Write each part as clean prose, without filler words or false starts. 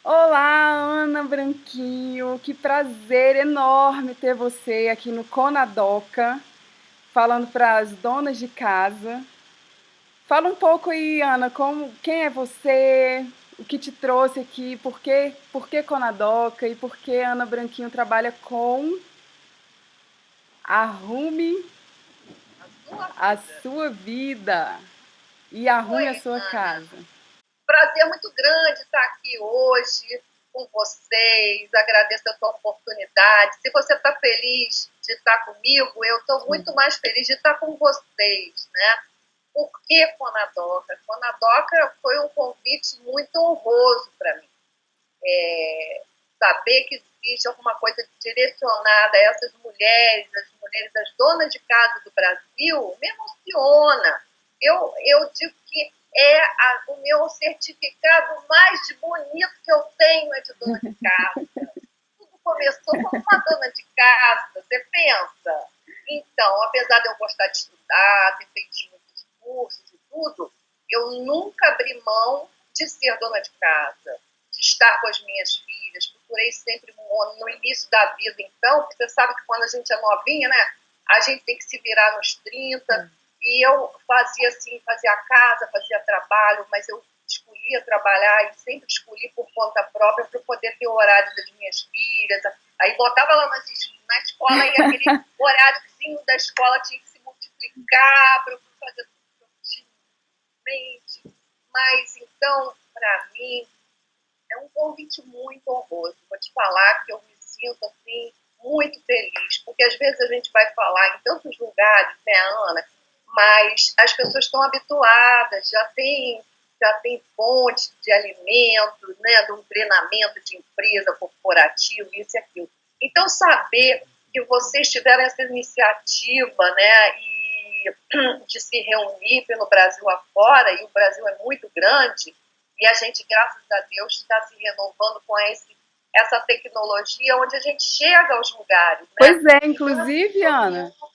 Olá, Ana Branquinho, que prazer enorme ter você aqui no Conadoca, falando para as donas de casa. Fala um pouco aí, Ana, quem é você, o que te trouxe aqui, por que Conadoca e por que Ana Branquinho trabalha com Arrume A sua a vida. sua vida e arrume a Oi, sua Ana. casa. Prazer muito grande estar aqui hoje com vocês. Agradeço a tua oportunidade. Se você está feliz de estar comigo, eu estou muito mais feliz de estar com vocês, né? Por que Conadoca? Conadoca foi um convite muito honroso para mim. Saber que existe alguma coisa direcionada a essas mulheres, as mulheres, as donas de casa do Brasil, me emociona. Eu digo que o meu certificado mais de bonito que eu tenho é de dona de casa. Tudo começou como uma dona de casa, você pensa? Então, apesar de eu gostar de estudar, ter feito muitos cursos e tudo, eu nunca abri mão de ser dona de casa, de estar com as minhas filhas. Procurei sempre no início da vida, então, porque você sabe que quando a gente é novinha, né, a gente tem que se virar nos 30. E eu fazia assim, fazia casa, fazia trabalho, mas eu escolhia trabalhar e sempre escolhi por conta própria para poder ter o horário das minhas filhas. Aí botava lá na escola e aquele horáriozinho da escola tinha que se multiplicar para eu fazer tudo continuamente. Mas então, para mim, é um convite muito honroso. Vou te falar que eu me sinto assim muito feliz, porque às vezes a gente vai falar em tantos lugares, né, Ana? Mas as pessoas estão habituadas, já tem fontes de alimentos, né, de um treinamento de empresa corporativo, isso e aquilo. Então, saber que vocês tiveram essa iniciativa, né, e de se reunir pelo Brasil afora, e o Brasil é muito grande, e a gente, graças a Deus, está se renovando com essa tecnologia onde a gente chega aos lugares, né? Pois é, Então, assim, inclusive, eu Ana, fico,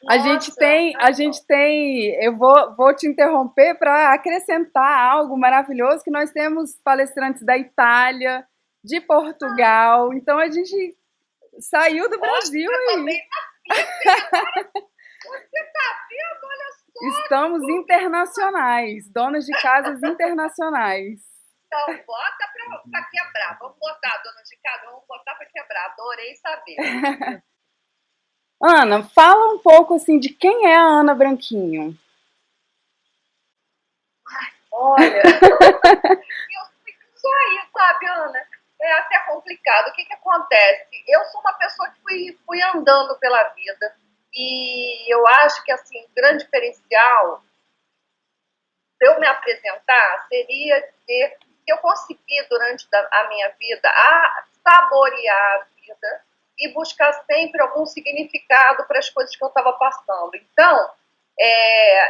A gente nossa, tem, a gente tem, eu vou te interromper para acrescentar algo maravilhoso que nós temos palestrantes da Itália, de Portugal, então a gente saiu do Brasil ótima aí. também na vida, hein? Agora você está vendo, olha só, Estamos internacionais, donas de casas internacionais. então bota para quebrar, vamos botar, dona de casa, vamos botar para quebrar, adorei saber. Ana, fala um pouco assim de quem é a Ana Branquinho. Olha, eu fico só aí, sabe, Ana? É até complicado. O que acontece? Eu sou uma pessoa que fui andando pela vida e eu acho que, assim, o grande diferencial de eu me apresentar seria dizer que eu consegui, durante a minha vida, saborear a vida e buscar sempre algum significado para as coisas que eu estava passando. Então,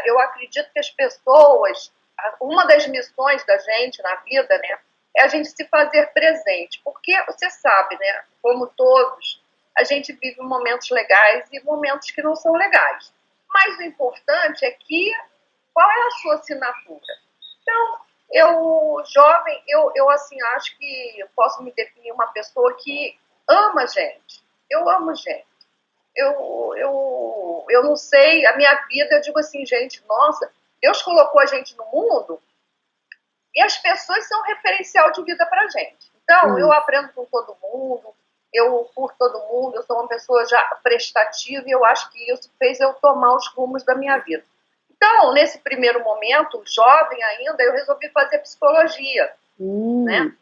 eu acredito que as pessoas, uma das missões da gente na vida, né, é a gente se fazer presente, porque você sabe, né, como todos, a gente vive momentos legais e momentos que não são legais. Mas o importante é que qual é a sua assinatura? Então, jovem, eu assim, acho que eu posso me definir uma pessoa que ama gente. Eu amo gente. Eu não sei, a minha vida, eu digo assim, gente, nossa, Deus colocou a gente no mundo e as pessoas são referencial de vida pra gente. Então, eu aprendo com todo mundo, eu curto todo mundo, eu sou uma pessoa já prestativa e eu acho que isso fez eu tomar os rumos da minha vida. Então, nesse primeiro momento, jovem ainda, eu resolvi fazer psicologia, né?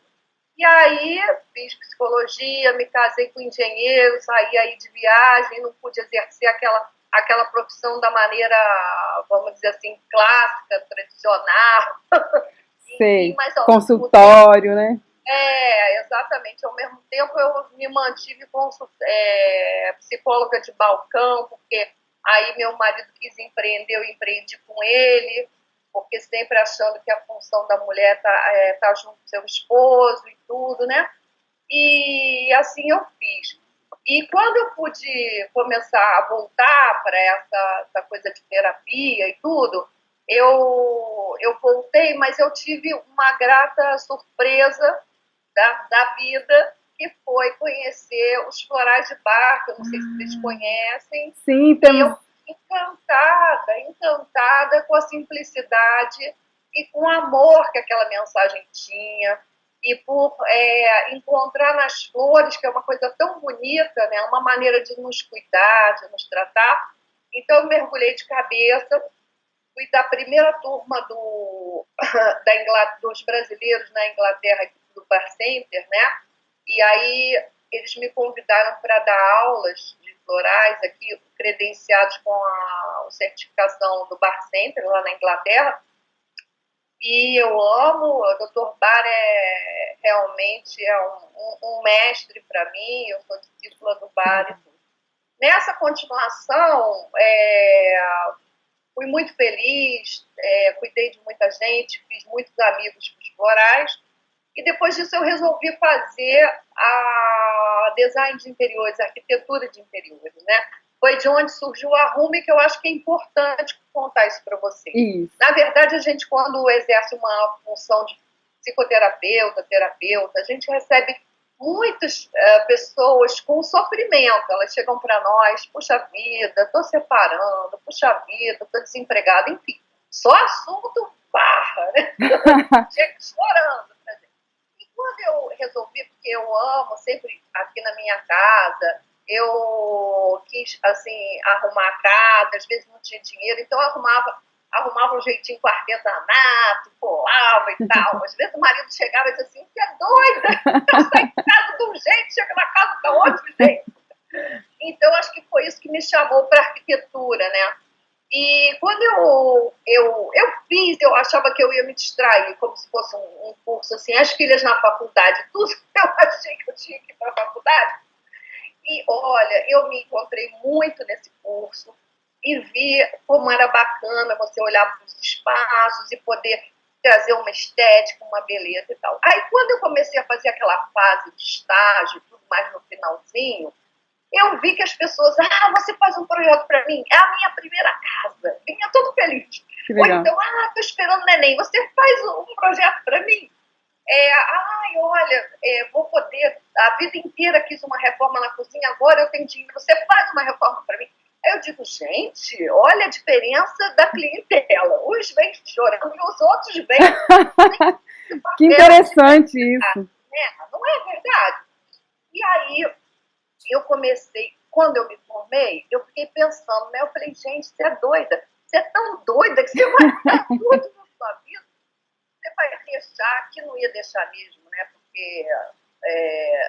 E aí fiz psicologia, me casei com engenheiro, saí aí de viagem, não pude exercer aquela profissão da maneira, vamos dizer assim, clássica, tradicional. Enfim, Sei, mas ao mesmo tempo, consultório, né? exatamente, ao mesmo tempo eu me mantive psicóloga de balcão, porque aí meu marido quis empreender, eu empreendi com ele, porque sempre achando que a função da mulher tá junto com seu esposo e tudo, né? E assim eu fiz. E quando eu pude começar a voltar para essa coisa de terapia e tudo, eu voltei, mas eu tive uma grata surpresa da vida, que foi conhecer os Florais de Bar, que eu não sei se vocês conhecem. Sim, E eu encantada com a simplicidade e com o amor que aquela mensagem tinha, e por encontrar nas flores, que é uma coisa tão bonita, né? Uma maneira de nos cuidar, de nos tratar. Então eu mergulhei de cabeça, fui da primeira turma dos brasileiros na Inglaterra, do Bar Center, né? E aí eles me convidaram para dar aulas de florais aqui, credenciados com a certificação do Bar Center, lá na Inglaterra. E eu amo, o Dr. Bar realmente um mestre para mim, eu sou discípula do Bar e tudo. Nessa continuação, fui muito feliz, cuidei de muita gente, fiz muitos amigos com os florais, e depois disso eu resolvi fazer a design de interiores, a arquitetura de interiores, né? Foi de onde surgiu o Arrume, que eu acho que é importante contar isso para vocês. Isso. Na verdade, a gente, quando exerce uma função de psicoterapeuta, terapeuta, a gente recebe muitas pessoas com sofrimento. Elas chegam para nós, puxa vida, estou separando, puxa vida, estou desempregada, enfim. Só assunto barra, né? Chega chorando pra gente. E quando eu resolvi, porque eu amo sempre aqui na minha casa, eu quis, assim, arrumar a casa, às vezes não tinha dinheiro, então eu arrumava um jeitinho com artesanato, colava e tal. Às vezes o marido chegava e dizia assim, você é doida? Eu saio de casa de um jeito, chega na casa de outro jeito. Então, acho que foi isso que me chamou para a arquitetura, né? E quando eu fiz, eu achava que eu ia me distrair, como se fosse um curso, assim, as filhas na faculdade, tudo eu achei que eu tinha que ir para a faculdade. E, olha, eu me encontrei muito nesse curso e vi como era bacana você olhar para os espaços e poder trazer uma estética, uma beleza e tal. Aí, quando eu comecei a fazer aquela fase de estágio, tudo mais no finalzinho, eu vi que as pessoas, você faz um projeto para mim, é a minha primeira casa, vinha todo feliz. Ou então, tô esperando neném, você faz um projeto para mim? Olha, vou poder, a vida inteira quis uma reforma na cozinha, agora eu tenho dinheiro, você faz uma reforma para mim? Aí eu digo, gente, olha a diferença da clientela, uns vêm chorando e os outros vêm... Que interessante isso. Não é verdade? E aí eu comecei, quando eu me formei, eu fiquei pensando, né? Eu falei, gente, você é doida. Você é tão doida que você vai dar tudo na sua vida. Você vai deixar, que não ia deixar mesmo, né? Porque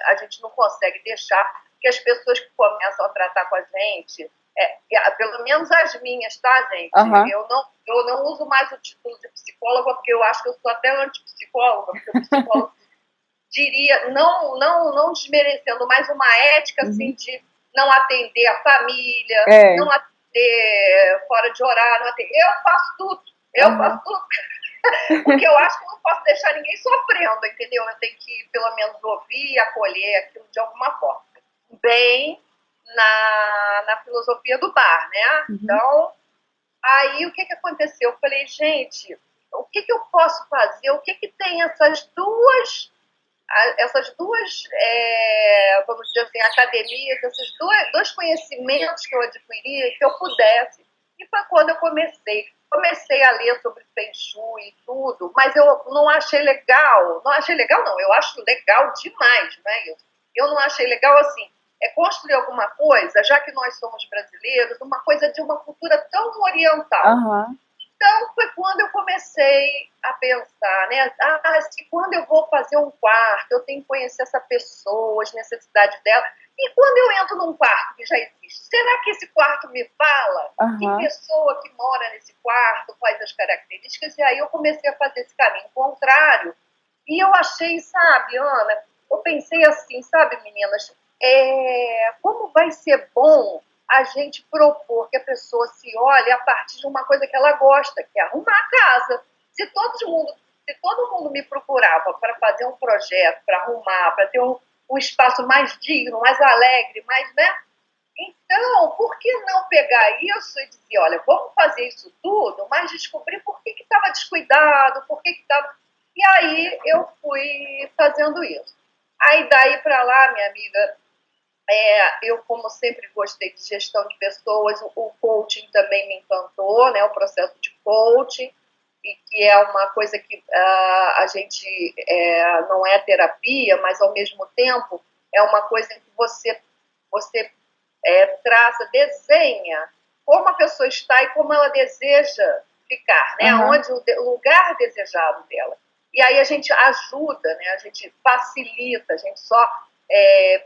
a gente não consegue deixar que as pessoas que começam a tratar com a gente, pelo menos as minhas, tá, gente? Uhum. Eu não uso mais o título de psicóloga, porque eu acho que eu sou até antipsicóloga, porque o psicólogo diria, não desmerecendo, mas uma ética assim, de não atender a família, não atender fora de horário, eu faço tudo, faço tudo. Porque eu acho que não posso deixar ninguém sofrendo, entendeu? Eu tenho que, pelo menos, ouvir e acolher aquilo de alguma forma. Bem na filosofia do bar, né? Então, aí o que aconteceu? Eu falei, gente, o que eu posso fazer? O que tem essas duas, vamos dizer assim, academias, esses dois conhecimentos que eu adquiri, que eu pudesse. E foi quando eu comecei a ler sobre Feng Shui e tudo, mas eu não achei legal. Não achei legal, não. Eu acho legal demais, né? Eu não achei legal, assim, construir alguma coisa, já que nós somos brasileiros, uma coisa de uma cultura tão oriental. Então, foi quando eu comecei a pensar, né? Quando eu vou fazer um quarto, eu tenho que conhecer essa pessoa, as necessidades dela. E quando eu entro num quarto que já existe, será que esse quarto me fala? Que pessoa que mora nesse quarto, quais as características? E aí eu comecei a fazer esse caminho contrário. E eu achei, sabe, Ana, eu pensei assim, sabe, meninas, como vai ser bom a gente propor que a pessoa se olhe a partir de uma coisa que ela gosta, que é arrumar a casa. Se todo mundo me procurava para fazer um projeto, para arrumar, para ter um espaço mais digno, mais alegre, mais, né? Então, por que não pegar isso e dizer, olha, vamos fazer isso tudo, mas descobrir por que estava descuidado, por que estava... E aí eu fui fazendo isso. Aí daí para lá, minha amiga, eu como sempre gostei de gestão de pessoas, o coaching também me encantou, né? O processo de coaching, e que é uma coisa que a gente não é terapia, mas ao mesmo tempo é uma coisa que você traça, desenha como a pessoa está e como ela deseja ficar, né? Aham. Onde o lugar desejado dela. E aí a gente ajuda, né? A gente facilita, a gente só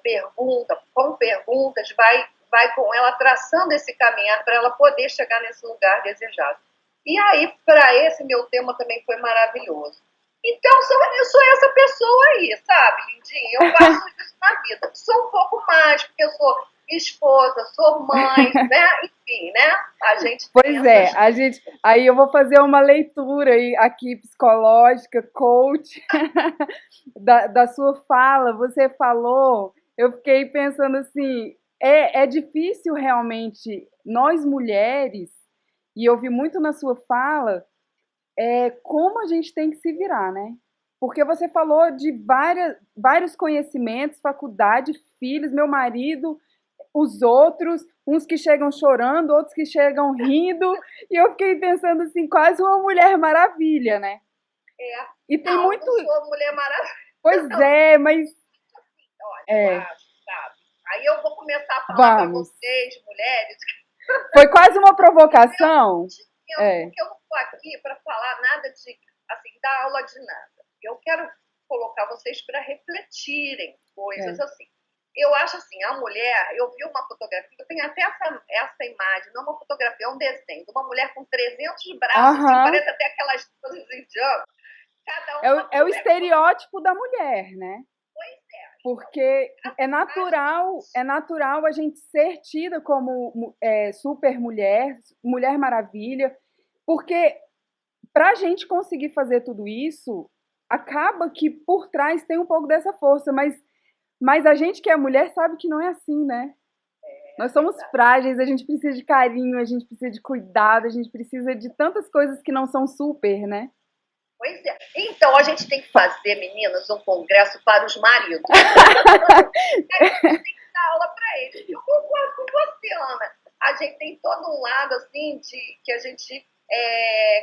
pergunta, com perguntas, vai com ela traçando esse caminhar para ela poder chegar nesse lugar desejado. E aí, para esse meu tema também foi maravilhoso. Então, eu sou essa pessoa aí, sabe, Lindinha? Eu faço isso na vida. Sou um pouco mais, porque eu sou esposa, sou mãe, né? Enfim, né? A gente tem Pois é, essas. aí eu vou fazer uma leitura aí, aqui psicológica, coach, da sua fala. Você falou, eu fiquei pensando assim, é difícil realmente nós mulheres, e eu vi muito na sua fala, como a gente tem que se virar, né? Porque você falou de vários conhecimentos, faculdade, filhos, meu marido, os outros, uns que chegam chorando, outros que chegam rindo, e eu fiquei pensando assim, quase uma Mulher Maravilha, né? É, E tem não, muito. não sou mulher maravilhosa, Pois não. é, mas. Olha, eu É, acho, sabe? Aí eu vou começar a falar para vamos. vocês, mulheres, Foi quase uma meu provocação? tempo, É, porque eu não estou aqui para falar nada de, assim, dar aula de nada. Eu quero colocar vocês para refletirem coisas é. assim. Eu acho assim, a mulher, eu vi uma fotografia, eu tenho até essa imagem, não é uma fotografia, é um desenho de uma mulher com 300 braços, assim, Aham. parece até aquelas coisas indianas, cada É uma é o com estereótipo da mulher, né? coisa. Então, Porque a gente, é natural a gente ser tida como super mulher, mulher maravilha, porque para a gente conseguir fazer tudo isso, acaba que por trás tem um pouco dessa força, mas a gente que é mulher sabe que não é assim, né? Nós somos frágeis, a gente precisa de carinho, a gente precisa de cuidado, a gente precisa de tantas coisas que não são super, né? pois é. Então, a gente tem que fazer, meninas, um congresso para os maridos. A gente tem que dar aula para eles. Eu concordo com você, Ana. A gente tem todo um lado, assim, de que a gente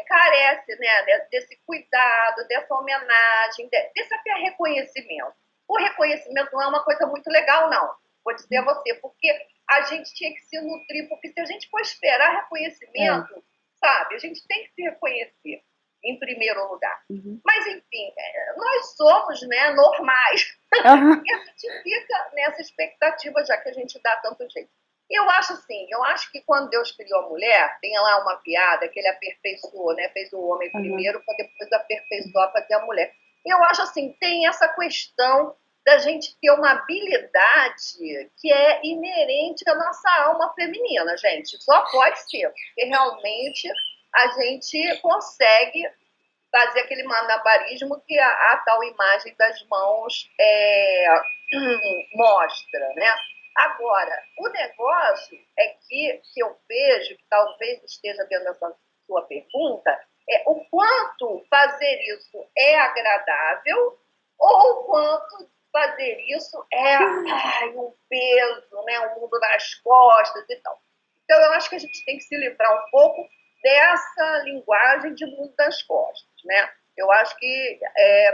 carece, né, desse cuidado, dessa homenagem, desse até reconhecimento. O reconhecimento não é uma coisa muito legal, não. Vou dizer a você, porque a gente tinha que se nutrir, porque se a gente for esperar É. reconhecimento, sabe, a gente tem que se reconhecer em primeiro lugar. Uhum. Mas, enfim, nós somos, né, normais. Aham. E a gente fica nessa expectativa, já que a gente dá tanto jeito. Eu acho assim, eu acho que quando Deus criou a mulher, tem lá uma piada que ele aperfeiçoou, né? Fez o homem Aham. primeiro para depois aperfeiçoar fazer a mulher. Eu acho assim, tem essa questão da gente ter uma habilidade que é inerente à nossa alma feminina, gente. Só pode ser, porque realmente a gente consegue fazer aquele malabarismo que a tal imagem das mãos mostra, né? Agora, o negócio é que eu vejo, que talvez esteja dentro dessa sua pergunta, é o quanto fazer isso é agradável ou o quanto fazer isso é um peso, né? Um mundo nas costas e tal. Então, eu acho que a gente tem que se livrar um pouco dessa linguagem de mundo das costas, né? Eu acho que,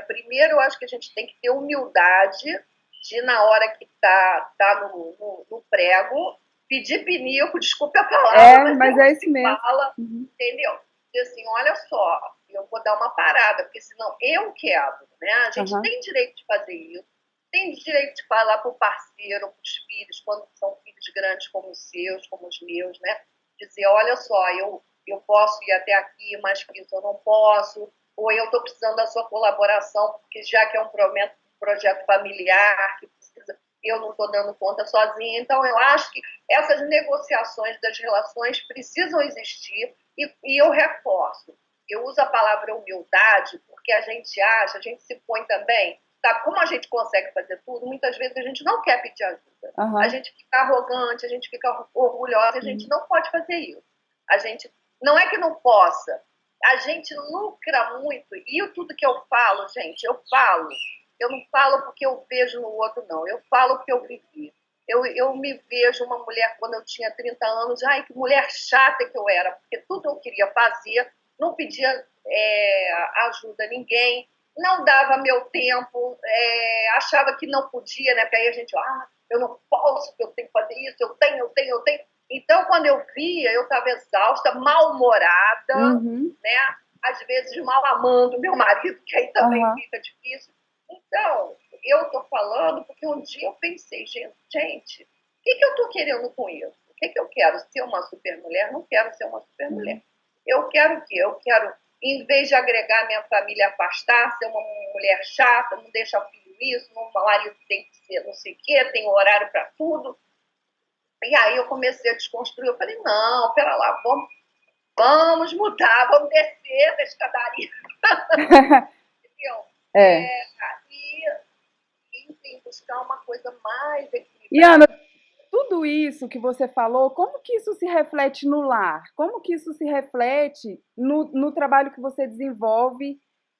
primeiro, eu acho que a gente tem que ter humildade de, na hora que tá no prego, pedir pinico, desculpe a palavra, É, mas é mas o é que isso se mesmo. fala, Uhum. entendeu? E assim, olha só, eu vou dar uma parada, porque senão eu quero, né? A gente Aham. tem direito de fazer isso, tem direito de falar para o parceiro, para os filhos, quando são filhos grandes como os seus, como os meus, né? Dizer, olha só, eu posso ir até aqui, mas que isso eu não posso, ou eu estou precisando da sua colaboração, porque já que é um projeto familiar, que precisa, eu não estou dando conta sozinha. Então, eu acho que essas negociações das relações precisam existir, e eu reforço. Eu uso a palavra humildade, porque a gente acha, a gente se põe também, sabe, como a gente consegue fazer tudo, muitas vezes a gente não quer pedir ajuda. A Aham. gente fica arrogante, a gente fica orgulhosa, a gente Uhum. não pode fazer isso. A gente não é que não possa, a gente lucra muito, e tudo que eu falo, gente, eu falo Eu não falo porque eu vejo no outro, não. Eu falo porque eu vivi. Eu me vejo uma mulher, quando eu tinha 30 anos, ai, que mulher chata que eu era, porque tudo eu queria fazer, não pedia ajuda a ninguém, não dava meu tempo, achava que não podia, né? Porque aí a gente, eu não posso, eu tenho que fazer isso, eu tenho. Então, quando eu via, eu estava exausta, mal-humorada, né? Às vezes mal amando meu marido, que aí também fica difícil. Então, eu estou falando porque um dia eu pensei, gente, o que eu estou querendo com isso? O que eu quero? Ser uma supermulher? Não quero ser uma supermulher. Eu quero o quê? Eu quero, em vez de agregar minha família, afastar, ser uma mulher chata, não deixar o filho isso, meu marido tem que ser não sei o quê, tem horário para tudo. E aí eu comecei a desconstruir. Eu falei, não, pera lá, vamos mudar, vamos descer da escadaria. Entendeu? E, enfim, buscar uma coisa mais equilibrada. E Ana, tudo isso que você falou, como que isso se reflete no lar? Como que isso se reflete no trabalho que você desenvolve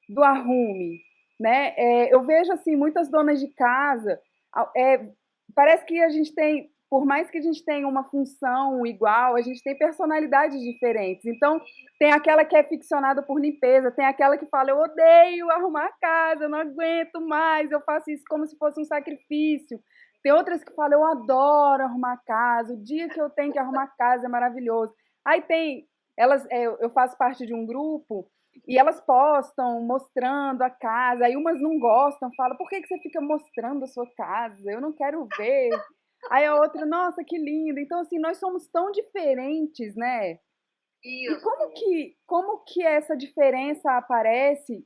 do Arrume? Né? Eu vejo assim, muitas donas de casa, parece que a gente tem, por mais que a gente tenha uma função igual, a gente tem personalidades diferentes. Então, tem aquela que é ficcionada por limpeza, tem aquela que fala, eu odeio arrumar a casa, eu não aguento mais, eu faço isso como se fosse um sacrifício. Tem outras que falam, eu adoro arrumar casa, o dia que eu tenho que arrumar casa é maravilhoso. Aí tem, eu faço parte de um grupo e elas postam mostrando a casa, aí umas não gostam, falam, por que você fica mostrando a sua casa? Eu não quero ver. Aí a outra, nossa, que lindo. Então, assim, nós somos tão diferentes, né? Isso. E como que essa diferença aparece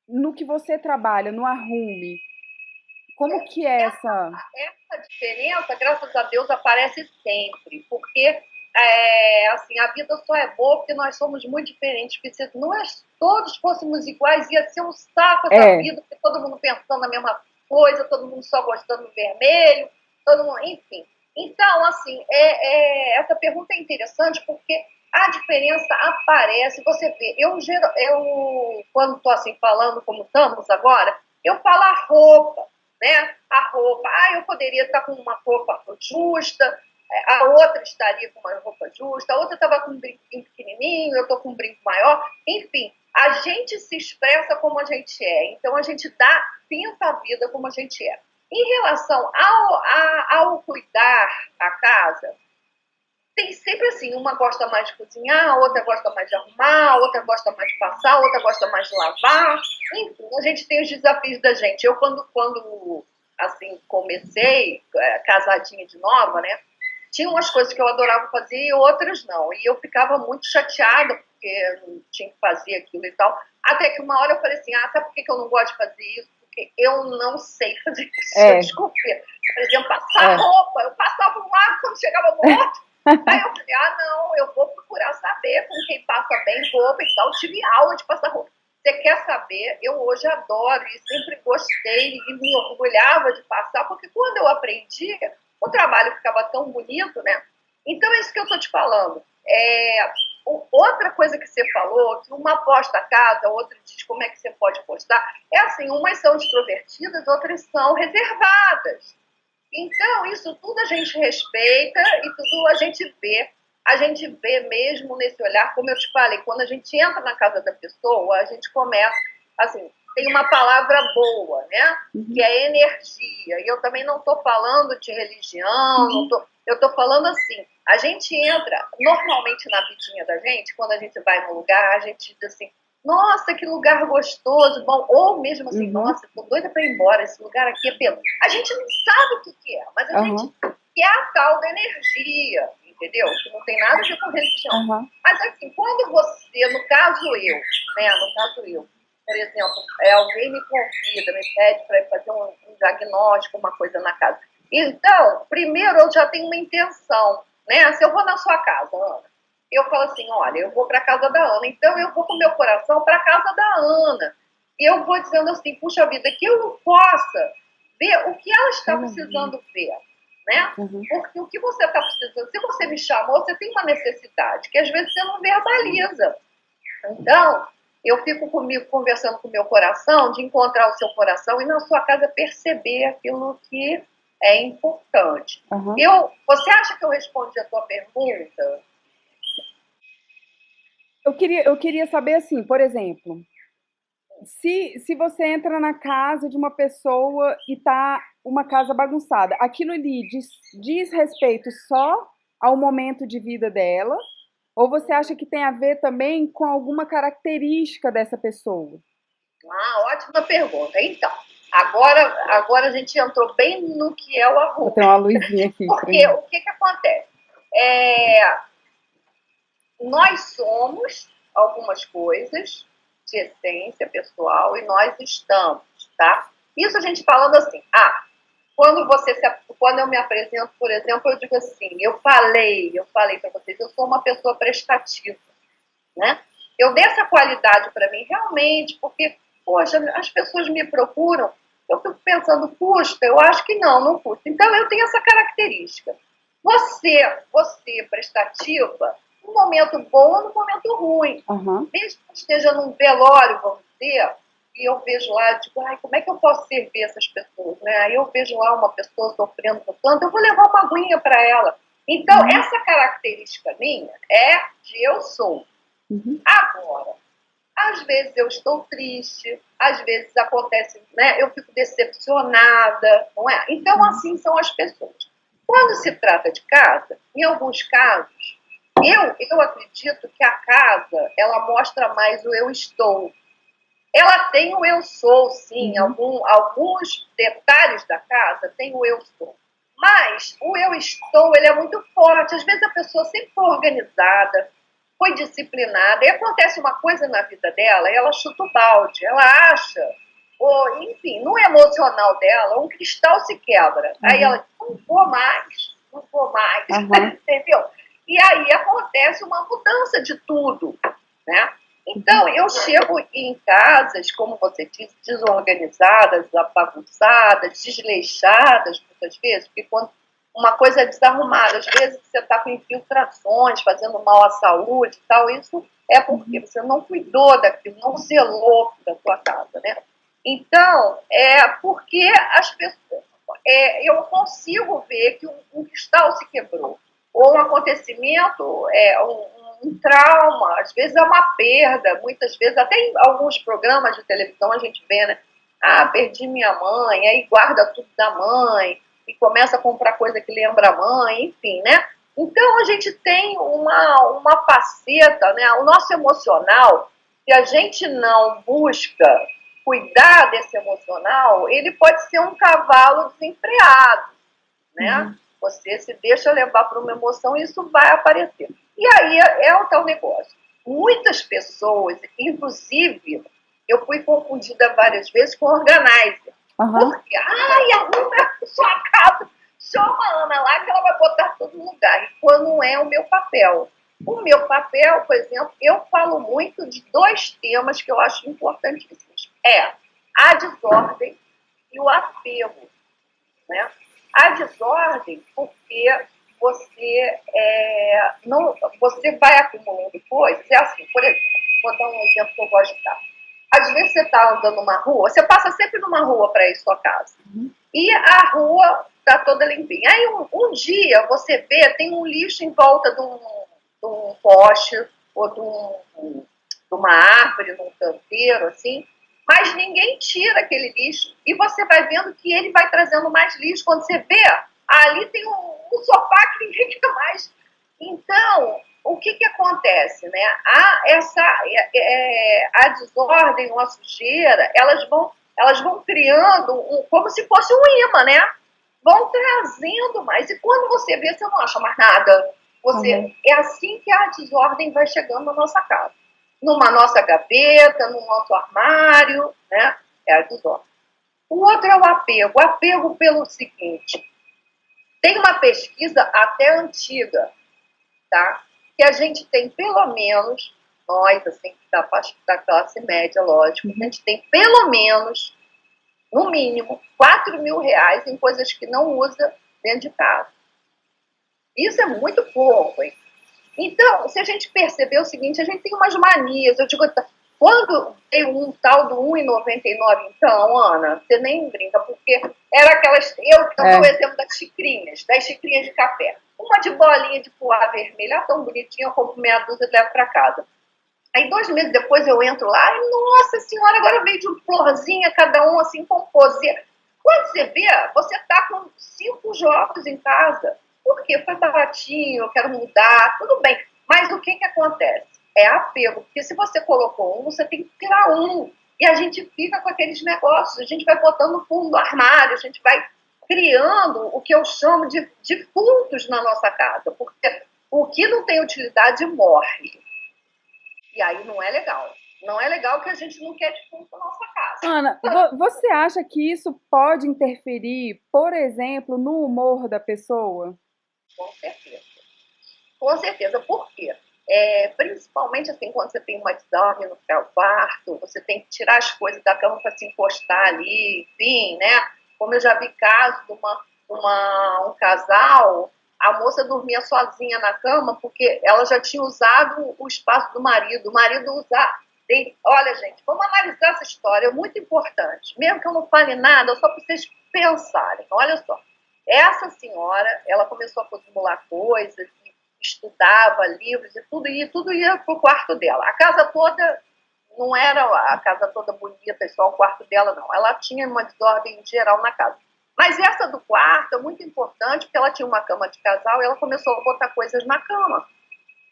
no que você trabalha, no Arrume? Como que é essa diferença, graças a Deus, aparece sempre, porque assim, a vida só é boa porque nós somos muito diferentes, porque se nós todos fôssemos iguais, ia ser um saco essa vida, porque todo mundo pensando na mesma coisa, todo mundo só gostando do vermelho, todo mundo, enfim. Então, assim, essa pergunta é interessante porque a diferença aparece, você vê, eu quando estou assim falando como estamos agora, eu falo a roupa, né? A roupa, eu poderia estar com uma roupa justa, a outra estaria com uma roupa justa, a outra estava com um brinquinho pequenininho, eu estou com um brinco maior, enfim, a gente se expressa como a gente é, então a gente pinta a vida como a gente é. Em relação ao cuidar a casa, tem sempre assim, uma gosta mais de cozinhar, a outra gosta mais de arrumar, a outra gosta mais de passar, a outra gosta mais de lavar. Enfim, a gente tem os desafios da gente. Eu, quando assim, comecei, casadinha de nova, né? Tinha umas coisas que eu adorava fazer e outras não. E eu ficava muito chateada, porque não tinha que fazer aquilo e tal. Até que uma hora eu falei assim, sabe por que eu não gosto de fazer isso? Porque eu não sei fazer isso. Desculpa. Por exemplo, passar roupa. Eu passava um lado quando chegava no outro. Aí eu falei, não, eu vou procurar saber com quem passa bem roupa e tal. Eu tive aula de passar roupa. Você quer saber? Eu hoje adoro e sempre gostei e me orgulhava de passar, porque quando eu aprendi, o trabalho ficava tão bonito, né? Então é isso que eu estou te falando. Outra coisa que você falou, que uma posta a casa, outra diz como é que você pode postar, é assim, umas são extrovertidas, outras são reservadas. Então, isso tudo a gente respeita e tudo a gente vê. A gente vê mesmo nesse olhar, como eu te falei, quando a gente entra na casa da pessoa, a gente começa, assim, tem uma palavra boa, né? Que é energia. E eu também não estou falando de religião, eu estou falando assim, a gente entra, normalmente na vidinha da gente, quando a gente vai no lugar, a gente diz assim, nossa, que lugar gostoso, bom, ou mesmo assim, nossa, tô doida para ir embora, esse lugar aqui é pelo. A gente não sabe o que é, mas a gente quer a tal da energia, entendeu? Que não tem nada a ver com religião. Mas assim, quando você, no caso eu, por exemplo, alguém me convida, me pede para fazer um diagnóstico, uma coisa na casa. Então, primeiro eu já tenho uma intenção, né? Se eu vou na sua casa, Ana, eu falo assim, olha, eu vou para a casa da Ana, então eu vou com o meu coração para a casa da Ana. E eu vou dizendo assim, puxa vida, que eu possa ver o que ela está precisando ver, né? Porque o que você está precisando, se você me chamou, você tem uma necessidade, que às vezes você não verbaliza. Então, eu fico comigo conversando com o meu coração, de encontrar o seu coração e na sua casa perceber aquilo que é importante. Uhum. Você acha que eu respondi a tua pergunta? Eu queria saber assim, por exemplo, se você entra na casa de uma pessoa e tá uma casa bagunçada, aquilo ali diz respeito só ao momento de vida dela? Ou você acha que tem a ver também com alguma característica dessa pessoa? Ah, ótima pergunta. Então, agora a gente entrou bem no que é o Vou arroz. ter uma luzinha aqui. Porque o que acontece? Nós somos algumas coisas de essência pessoal e nós estamos, tá? Isso a gente falando assim, quando eu me apresento, por exemplo, eu digo assim, eu falei para vocês, eu sou uma pessoa prestativa, né? Eu dei essa qualidade para mim realmente, porque, poxa, as pessoas me procuram, eu fico pensando, custa? Eu acho que não custa. Então, eu tenho essa característica. Você prestativa, no momento bom ou no momento ruim. Uhum. Mesmo que esteja num velório, vamos dizer, e eu vejo lá, eu digo, ai, como é que eu posso servir essas pessoas? Né? Aí eu vejo lá uma pessoa sofrendo tanto, eu vou levar uma aguinha para ela. Então, essa característica minha é de eu sou. Uhum. Agora, às vezes eu estou triste, às vezes acontece, né? Eu fico decepcionada, não é? Então, assim são as pessoas. Quando se trata de casa, em alguns casos, eu acredito que a casa, ela mostra mais o eu estou. Ela tem o eu sou, sim. Alguns detalhes da casa tem o eu sou. Mas o eu estou, ele é muito forte. Às vezes a pessoa sempre foi organizada, foi disciplinada, e acontece uma coisa na vida dela, e ela chuta o balde, ela acha, ou, enfim, no emocional dela, um cristal se quebra. Aí ela diz, não vou mais, entendeu? E aí acontece uma mudança de tudo, né? Então, eu chego em casas, como você disse, desorganizadas, bagunçadas, desleixadas, muitas vezes, porque quando uma coisa é desarrumada, às vezes você está com infiltrações, fazendo mal à saúde e tal, isso é porque você não cuidou daquilo, não zelou da sua casa, né? Então, é porque as pessoas... eu consigo ver que um cristal se quebrou, ou um acontecimento, um trauma, às vezes é uma perda, muitas vezes, até em alguns programas de televisão a gente vê, né? Ah, perdi minha mãe, aí guarda tudo da mãe, e começa a comprar coisa que lembra a mãe, enfim, né? Então a gente tem uma faceta, né? O nosso emocional, se a gente não busca cuidar desse emocional, ele pode ser um cavalo desenfreado, né? Você se deixa levar por uma emoção e isso vai aparecer. E aí é o tal negócio. Muitas pessoas, inclusive, eu fui confundida várias vezes com organizer. Porque, arruma a sua casa, chama a Ana lá que ela vai botar tudo no lugar. E quando é o meu papel. O meu papel, por exemplo, eu falo muito de dois temas que eu acho importantíssimos. É a desordem e o apego, né? A desordem, porque você vai acumulando coisas. É assim, por exemplo, vou dar um exemplo que eu gosto de dar. Às vezes você está andando numa rua, você passa sempre numa rua para ir à sua casa. E a rua está toda limpinha. Aí um dia você vê, tem um lixo em volta de um poste ou de uma árvore, num canteiro, assim, mas ninguém tira aquele lixo. E você vai vendo que ele vai trazendo mais lixo. Quando você vê, ali tem um sofá que ninguém quer mais. Então, o que acontece? Né? A desordem ou a sujeira, elas vão criando como se fosse um imã, né? Vão trazendo mais. E quando você vê, você não acha mais nada. É assim que a desordem vai chegando na nossa casa. Numa nossa gaveta, no nosso armário, né? É a desordem. O outro é o apego. O apego pelo seguinte. Tem uma pesquisa até antiga, tá? Que a gente tem pelo menos, nós, assim, da classe média, lógico, a gente tem pelo menos, no mínimo, R$ 4.000 em coisas que não usa dentro de casa. Isso é muito pouco, hein? Então, se a gente perceber o seguinte, a gente tem umas manias. Eu digo, Quando veio um tal do 1,99, então, Ana, você nem brinca, porque era aquelas. Eu dou o exemplo das xicrinhas de café. Uma de bolinha de poá vermelha, tão bonitinha, eu compro meia dúzia e levo para casa. Aí 2 meses depois eu entro lá e, nossa senhora, agora veio de florzinha, cada um assim, composer. Quando você vê, você tá com 5 jogos em casa. Por quê? Foi baratinho, eu quero mudar, tudo bem. Mas o que acontece? É apego, porque se você colocou um, você tem que tirar um. E a gente fica com aqueles negócios, a gente vai botando no fundo do armário, a gente vai criando o que eu chamo de defuntos na nossa casa, porque o que não tem utilidade morre. E aí não é legal. Não é legal que a gente não quer defunto na nossa casa. Ana, você acha que isso pode interferir, por exemplo, no humor da pessoa? Com certeza. Com certeza. Por quê? Principalmente assim, quando você tem uma desordem no quarto, você tem que tirar as coisas da cama para se encostar ali, enfim, né? Como eu já vi casos de um casal, a moça dormia sozinha na cama porque ela já tinha usado o espaço do marido. O marido usar. Olha, gente, vamos analisar essa história, é muito importante. Mesmo que eu não fale nada, só para vocês pensarem. Olha só, essa senhora, ela começou a acumular coisas, estudava livros e tudo ia pro quarto dela. A casa toda não era a casa toda bonita, só o quarto dela, não. Ela tinha uma desordem geral na casa. Mas essa do quarto é muito importante, porque ela tinha uma cama de casal e ela começou a botar coisas na cama.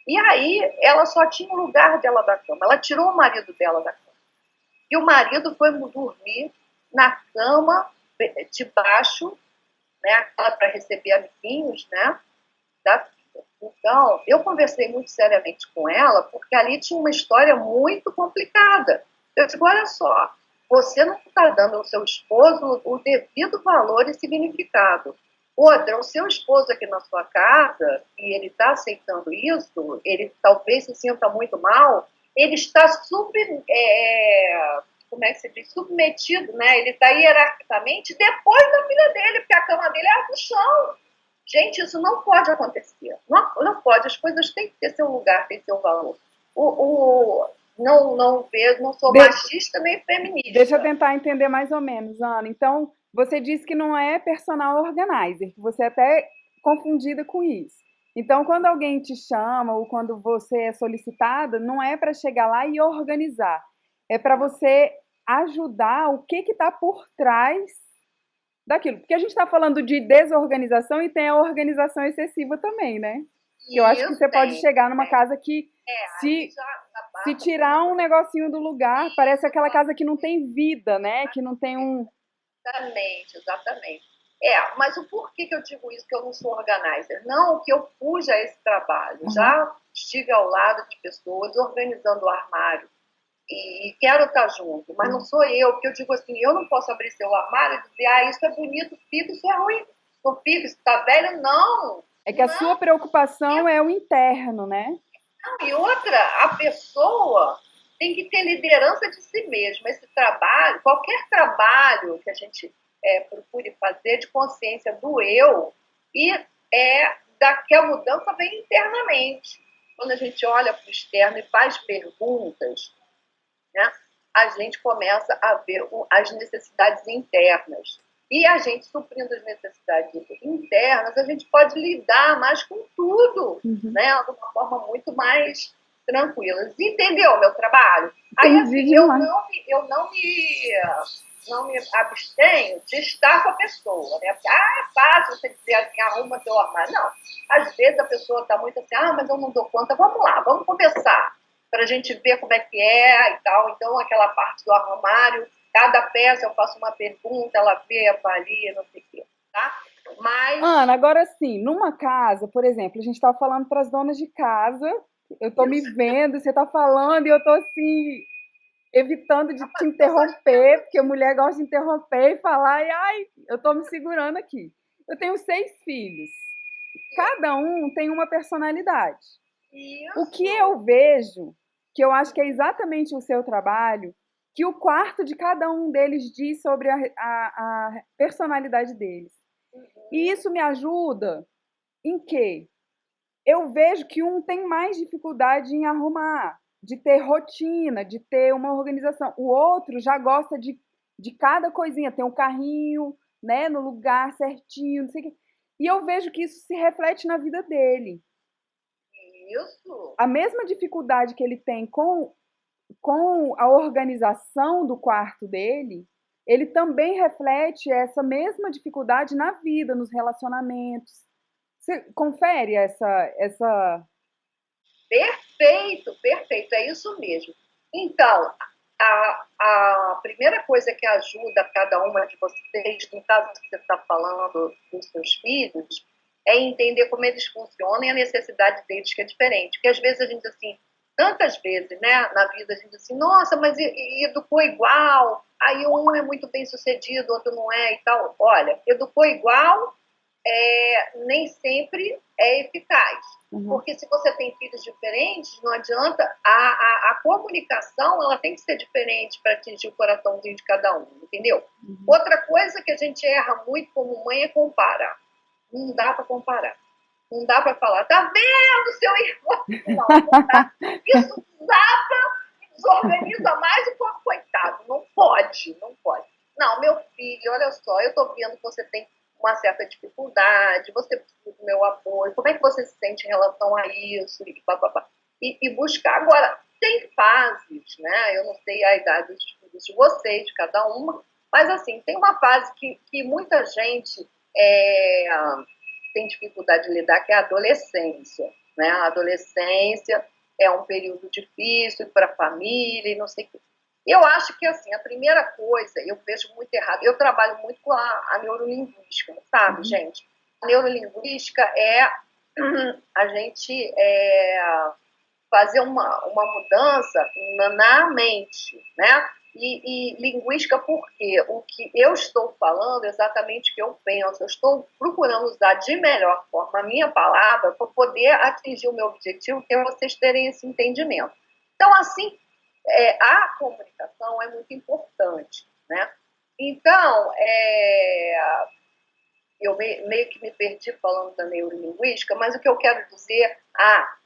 E aí ela só tinha o lugar dela da cama. Ela tirou o marido dela da cama. E o marido foi dormir na cama de baixo, né, para receber amiguinhos, né, da. Então, eu conversei muito seriamente com ela, porque ali tinha uma história muito complicada. Eu digo, olha só, você não está dando ao seu esposo o devido valor e significado. Outra, o seu esposo aqui na sua casa, e ele está aceitando isso, ele talvez se sinta muito mal, ele está como é que se diz? Submetido, né? Ele está hierarquicamente depois da filha dele, porque a cama dele é no chão. Gente, isso não pode acontecer. Não pode. As coisas têm que ter seu lugar, têm seu valor. Não sou machista nem feminista. Deixa eu tentar entender mais ou menos, Ana. Então, você disse que não é personal organizer, que você é até confundida com isso. Então, quando alguém te chama ou quando você é solicitada, não é para chegar lá e organizar. É para você ajudar o que está por trás daquilo. Porque a gente está falando de desorganização e tem a organização excessiva também, né? Eu acho que você pode chegar numa casa que se tirar um negocinho do lugar, parece aquela casa que não tem vida, né? Que não tem um... Exatamente. Mas o porquê que eu digo isso, que eu não sou organizer? Não que eu fuja esse trabalho. Já estive ao lado de pessoas organizando o armário e quero estar junto, mas não sou eu, porque eu digo assim, eu não posso abrir seu armário e dizer, isso é bonito, fica, isso é ruim. Não fica, isso está velho, não. É que a sua preocupação é o interno, né? Não, e outra, a pessoa tem que ter liderança de si mesma. Esse trabalho, qualquer trabalho que a gente procure fazer de consciência do eu, e que a mudança vem internamente. Quando a gente olha para o externo e faz perguntas, né, a gente começa a ver as necessidades internas. E a gente, suprindo as necessidades internas, a gente pode lidar mais com tudo, né, de uma forma muito mais tranquila. Entendeu meu trabalho? Aí, assim, eu não me abstenho de estar com a pessoa, né? Porque, é fácil você dizer assim, arruma teu armário. Não. Às vezes a pessoa está muito assim, mas eu não dou conta. Vamos lá, vamos começar, para a gente ver como é que é e tal. Então, aquela parte do armário, cada peça eu faço uma pergunta, ela vê, avalia, não sei o quê, tá? Mas... Ana, agora sim, numa casa, por exemplo, a gente está falando para as donas de casa, eu estou me vendo, você está falando e eu estou assim, evitando de te interromper, porque a mulher gosta de interromper e falar, eu estou me segurando aqui. Eu tenho 6 filhos, cada um tem uma personalidade. Isso. O que eu vejo, que eu acho que é exatamente o seu trabalho, que o quarto de cada um deles diz sobre a personalidade deles. E isso me ajuda em quê? Eu vejo que um tem mais dificuldade em arrumar. de ter rotina, de ter uma organização. O outro já gosta de cada coisinha, tem um carrinho, né, no lugar certinho, não sei o quê. E eu vejo que isso se reflete na vida dele. Isso. A mesma dificuldade que ele tem com a organização do quarto dele, ele também reflete essa mesma dificuldade na vida, nos relacionamentos. Você confere essa... Perfeito, perfeito, é isso mesmo. Então, a primeira coisa que ajuda cada uma de vocês, no caso que você está falando dos seus filhos, é entender como eles funcionam e a necessidade deles, que é diferente. Porque às vezes a gente, assim, tantas vezes, né, na vida a gente diz assim, nossa, mas educou igual, aí um é muito bem sucedido, outro não é e tal. Olha, educou igual nem sempre é eficaz. Uhum. Porque se você tem filhos diferentes, não adianta, a comunicação ela tem que ser diferente para atingir o coraçãozinho de cada um, entendeu? Uhum. Outra coisa que a gente erra muito como mãe é comparar. Não dá para comparar. Não dá para falar, tá vendo, seu irmão? Não, não dá. Isso desaba, desorganiza mais o povo coitado. Não pode, não pode. Não, meu filho, olha só, eu tô vendo que você tem uma certa dificuldade, você precisa do meu apoio, como é que você se sente em relação a isso, e buscar. Agora, tem fases, né? Eu não sei a idade dos filhos de vocês, de cada uma, mas assim, tem uma fase que muita gente tem dificuldade de lidar, que é a adolescência, né? A adolescência é um período difícil para a família e não sei o quê. Eu acho que, assim, a primeira coisa, eu vejo muito errado, eu trabalho muito com a neurolinguística, sabe, gente? A neurolinguística é a gente fazer uma mudança na mente, né? E linguística porque o que eu estou falando é exatamente o que eu penso, eu estou procurando usar de melhor forma a minha palavra para poder atingir o meu objetivo, que é vocês terem esse entendimento. Então, assim, a comunicação é muito importante, né? Então, eu meio que me perdi falando da neurolinguística, mas o que eu quero dizer,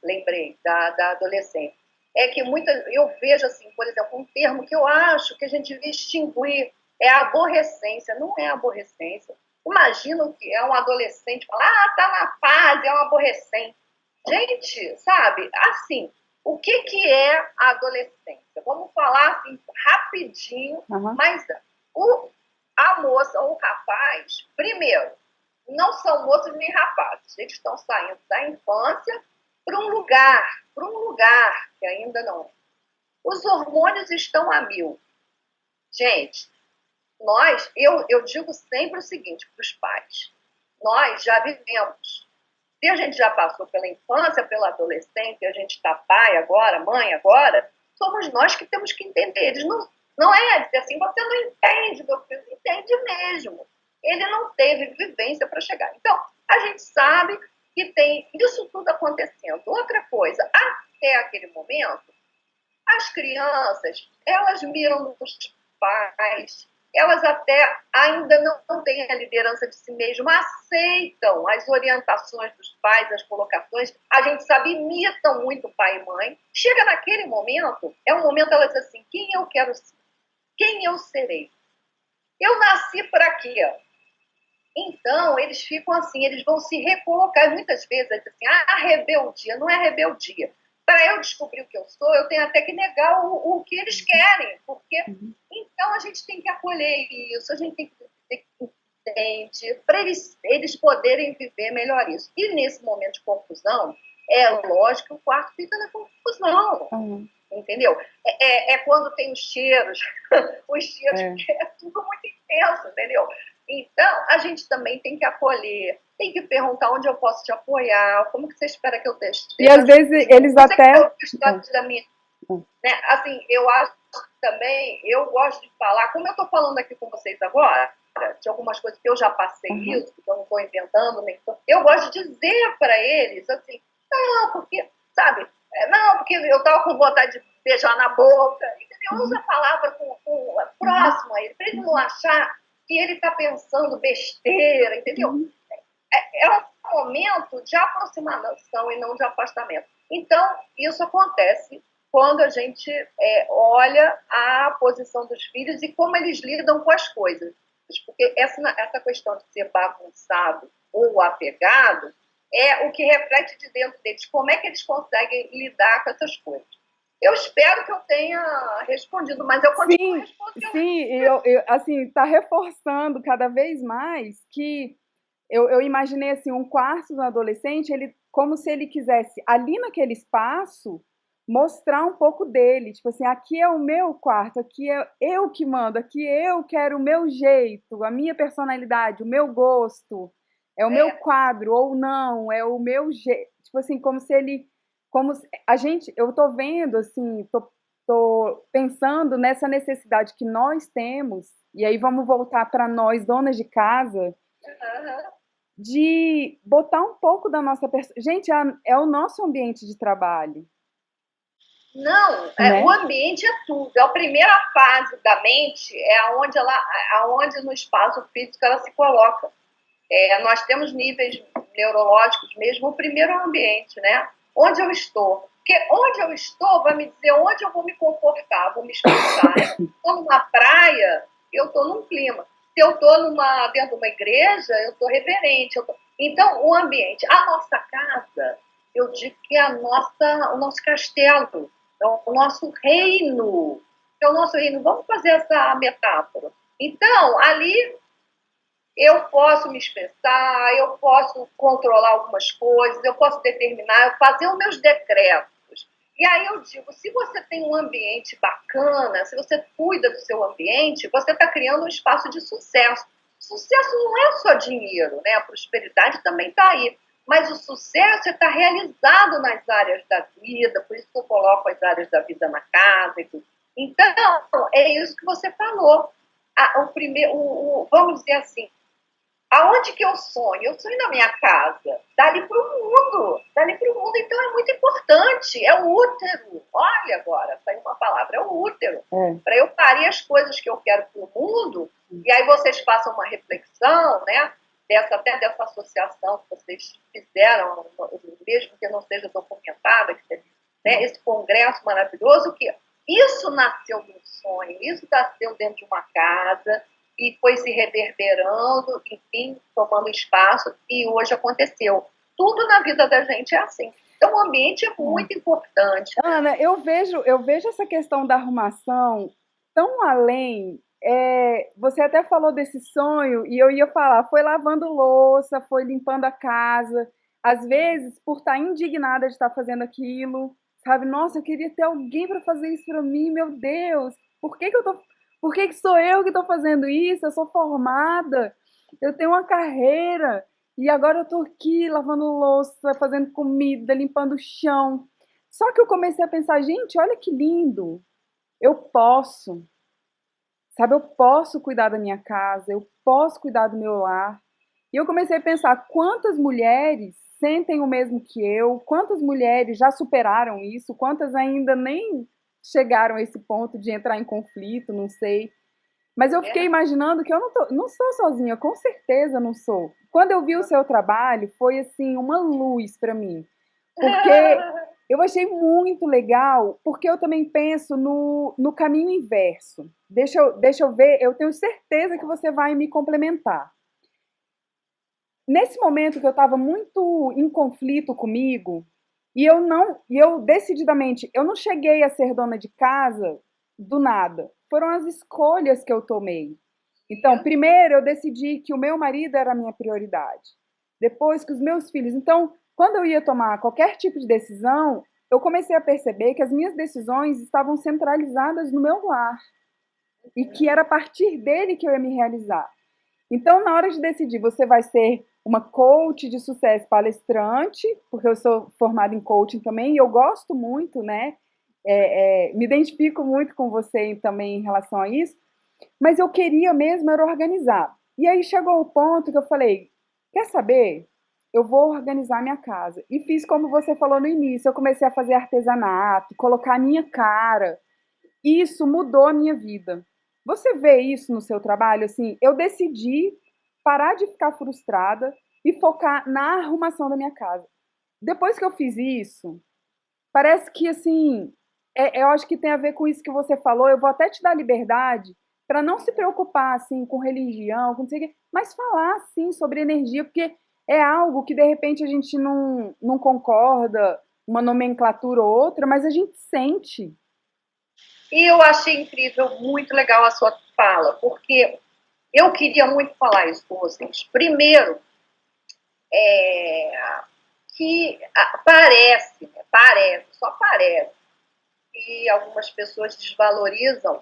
lembrei, da adolescência, é que eu vejo, assim, por exemplo, um termo que eu acho que a gente devia extinguir, é a aborrecência. Não é aborrecência. Imagina o que é um adolescente falar, tá na fase, é um aborrecente. Gente, sabe, assim, o que é a adolescência? Vamos falar assim, rapidinho, mas a moça ou o rapaz, primeiro, não são moços nem rapazes, eles estão saindo da infância para um lugar que ainda não é. Os hormônios estão a mil. Gente, eu digo sempre o seguinte para os pais, nós já vivemos. Se a gente já passou pela infância, pela adolescência, a gente está pai agora, mãe agora, somos nós que temos que entender. Eles não é dizer assim, você não entende, meu filho, entende mesmo. Ele não teve vivência para chegar. Então, a gente sabe que tem isso tudo acontecendo. Outra coisa, até aquele momento, as crianças, elas miram nos pais, elas até ainda não têm a liderança de si mesmas, aceitam as orientações dos pais, as colocações, a gente sabe, imitam muito pai e mãe. Chega naquele momento, é um momento elas dizem assim, quem eu quero ser? Quem eu serei? Eu nasci para quê? Então, eles ficam assim, eles vão se recolocar. Muitas vezes, assim, rebeldia. Não é rebeldia. Para eu descobrir o que eu sou, eu tenho até que negar o que eles querem. Porque, então, a gente tem que acolher isso, a gente tem que ter entende, para eles poderem viver melhor isso. E nesse momento de confusão, é lógico que o quarto fica na confusão. Entendeu? É quando tem os cheiros, é tudo muito intenso, entendeu? Então, a gente também tem que acolher, tem que perguntar onde eu posso te apoiar, como que você espera que eu esteja. E às vezes eles você até... Da minha, né? Assim, eu acho também, eu gosto de falar, como eu estou falando aqui com vocês agora, de algumas coisas que eu já passei isso, que eu não estou inventando, eu gosto de dizer para eles, assim, não, porque, sabe, não, porque eu estava com vontade de beijar na boca, entendeu? Usa a palavra próximo a ele, para ele não achar que ele está pensando besteira, entendeu? É um momento de aproximação e não de afastamento. Então, isso acontece quando a gente olha a posição dos filhos e como eles lidam com as coisas. Porque essa questão de ser bagunçado ou apegado é o que reflete de dentro deles, como é que eles conseguem lidar com essas coisas. Eu espero que eu tenha respondido, mas eu continuo respondendo. Sim, assim, está reforçando cada vez mais que eu imaginei assim, um quarto do adolescente, ele, como se ele quisesse, ali naquele espaço, mostrar um pouco dele. Tipo assim, aqui é o meu quarto, aqui é eu que mando, aqui eu quero o meu jeito, a minha personalidade, o meu gosto, é o meu quadro, ou não, é o meu jeito. Tipo assim, como se ele. A gente, eu tô vendo, assim, tô pensando nessa necessidade que nós temos, e aí vamos voltar para nós, donas de casa, de botar um pouco da nossa gente, é o nosso ambiente de trabalho. Não, né? O ambiente é tudo. A primeira fase da mente é aonde no espaço físico ela se coloca. Nós temos níveis neurológicos mesmo, o primeiro ambiente, né? Onde eu estou. Porque onde eu estou vai me dizer onde eu vou me comportar, vou me expressar. Se eu estou numa praia, eu estou num clima. Se eu estou dentro de uma igreja, eu estou reverente. Então, o ambiente. A nossa casa, eu digo que é o nosso castelo, é o nosso reino. É o nosso reino. Vamos fazer essa metáfora. Então, ali eu posso me expressar, eu posso controlar algumas coisas, eu posso determinar, fazer os meus decretos. E aí eu digo, se você tem um ambiente bacana, se você cuida do seu ambiente, você está criando um espaço de sucesso. Sucesso não é só dinheiro, né? A prosperidade também está aí. Mas o sucesso é estar realizado nas áreas da vida, por isso que eu coloco as áreas da vida na casa e tudo. Então, é isso que você falou. Vamos dizer assim, aonde que eu sonho? Eu sonho na minha casa, dali para o mundo, então é muito importante, é o útero, olha agora, saiu uma palavra, é o útero, para eu parir as coisas que eu quero para o mundo, e aí vocês façam uma reflexão, né, até dessa associação que vocês fizeram, mesmo que não seja documentada, né, esse congresso maravilhoso, que isso nasceu de um sonho, isso nasceu dentro de uma casa, e foi se reverberando, enfim, tomando espaço, e hoje aconteceu. Tudo na vida da gente é assim. Então, o ambiente é muito importante. Ana, eu vejo essa questão da arrumação tão além. Você até falou desse sonho, e eu ia falar, foi lavando louça, foi limpando a casa, às vezes, por estar indignada de estar fazendo aquilo, sabe? Nossa, eu queria ter alguém para fazer isso para mim, meu Deus, por que sou eu que estou fazendo isso? Eu sou formada, eu tenho uma carreira, e agora eu estou aqui lavando louça, fazendo comida, limpando o chão. Só que eu comecei a pensar, gente, olha que lindo, eu posso, sabe? Eu posso cuidar da minha casa, eu posso cuidar do meu lar. E eu comecei a pensar quantas mulheres sentem o mesmo que eu, quantas mulheres já superaram isso, quantas ainda nem chegaram a esse ponto de entrar em conflito, não sei. Mas eu fiquei imaginando que eu não sou sozinha, com certeza não sou. Quando eu vi o seu trabalho, foi assim uma luz para mim. Porque eu achei muito legal, porque eu também penso no caminho inverso. Deixa eu ver, eu tenho certeza que você vai me complementar. Nesse momento que eu estava muito em conflito comigo, e eu decididamente, eu não cheguei a ser dona de casa do nada. Foram as escolhas que eu tomei. Então, primeiro eu decidi que o meu marido era a minha prioridade. Depois que os meus filhos. Então, quando eu ia tomar qualquer tipo de decisão, eu comecei a perceber que as minhas decisões estavam centralizadas no meu lar. E que era a partir dele que eu ia me realizar. Então, na hora de decidir, você vai ser uma coach de sucesso palestrante, porque eu sou formada em coaching também, e eu gosto muito, né? Me identifico muito com você também em relação a isso, mas eu queria mesmo era organizar. E aí chegou o ponto que eu falei, quer saber? Eu vou organizar minha casa. E fiz como você falou no início, eu comecei a fazer artesanato, colocar a minha cara. Isso mudou a minha vida. Você vê isso no seu trabalho? Assim, eu decidi parar de ficar frustrada e focar na arrumação da minha casa. Depois que eu fiz isso, parece que assim eu acho que tem a ver com isso que você falou. Eu vou até te dar liberdade para não se preocupar assim com religião, com não sei o quê, mas falar assim sobre energia, porque é algo que de repente a gente não concorda, uma nomenclatura ou outra, mas a gente sente. E eu achei incrível, muito legal a sua fala, porque eu queria muito falar isso com vocês. Primeiro, que parece, né, parece, só parece, que algumas pessoas desvalorizam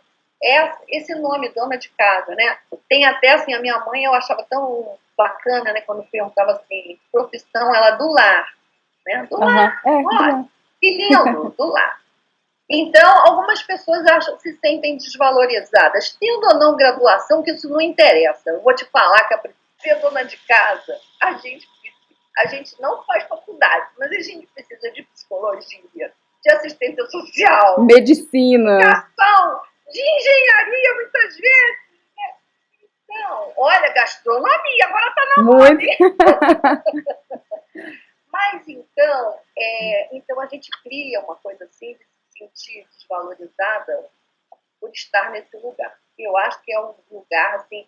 esse nome, dona de casa, né? Tem até, assim, a minha mãe, eu achava tão bacana, né, quando perguntava assim, profissão, ela do lar, né? Do lar, olha, que lindo, do lar. Então, algumas pessoas acham, se sentem desvalorizadas, tendo ou não graduação, que isso não interessa. Eu vou te falar que a ser dona de casa, a gente não faz faculdade, mas a gente precisa de psicologia, de assistência social, Medicina. De educação, de engenharia, muitas vezes. Não, olha, gastronomia, agora está na moda. Mas então a gente cria uma coisa assim de se sentir desvalorizada por estar nesse lugar. Eu acho que é um lugar assim,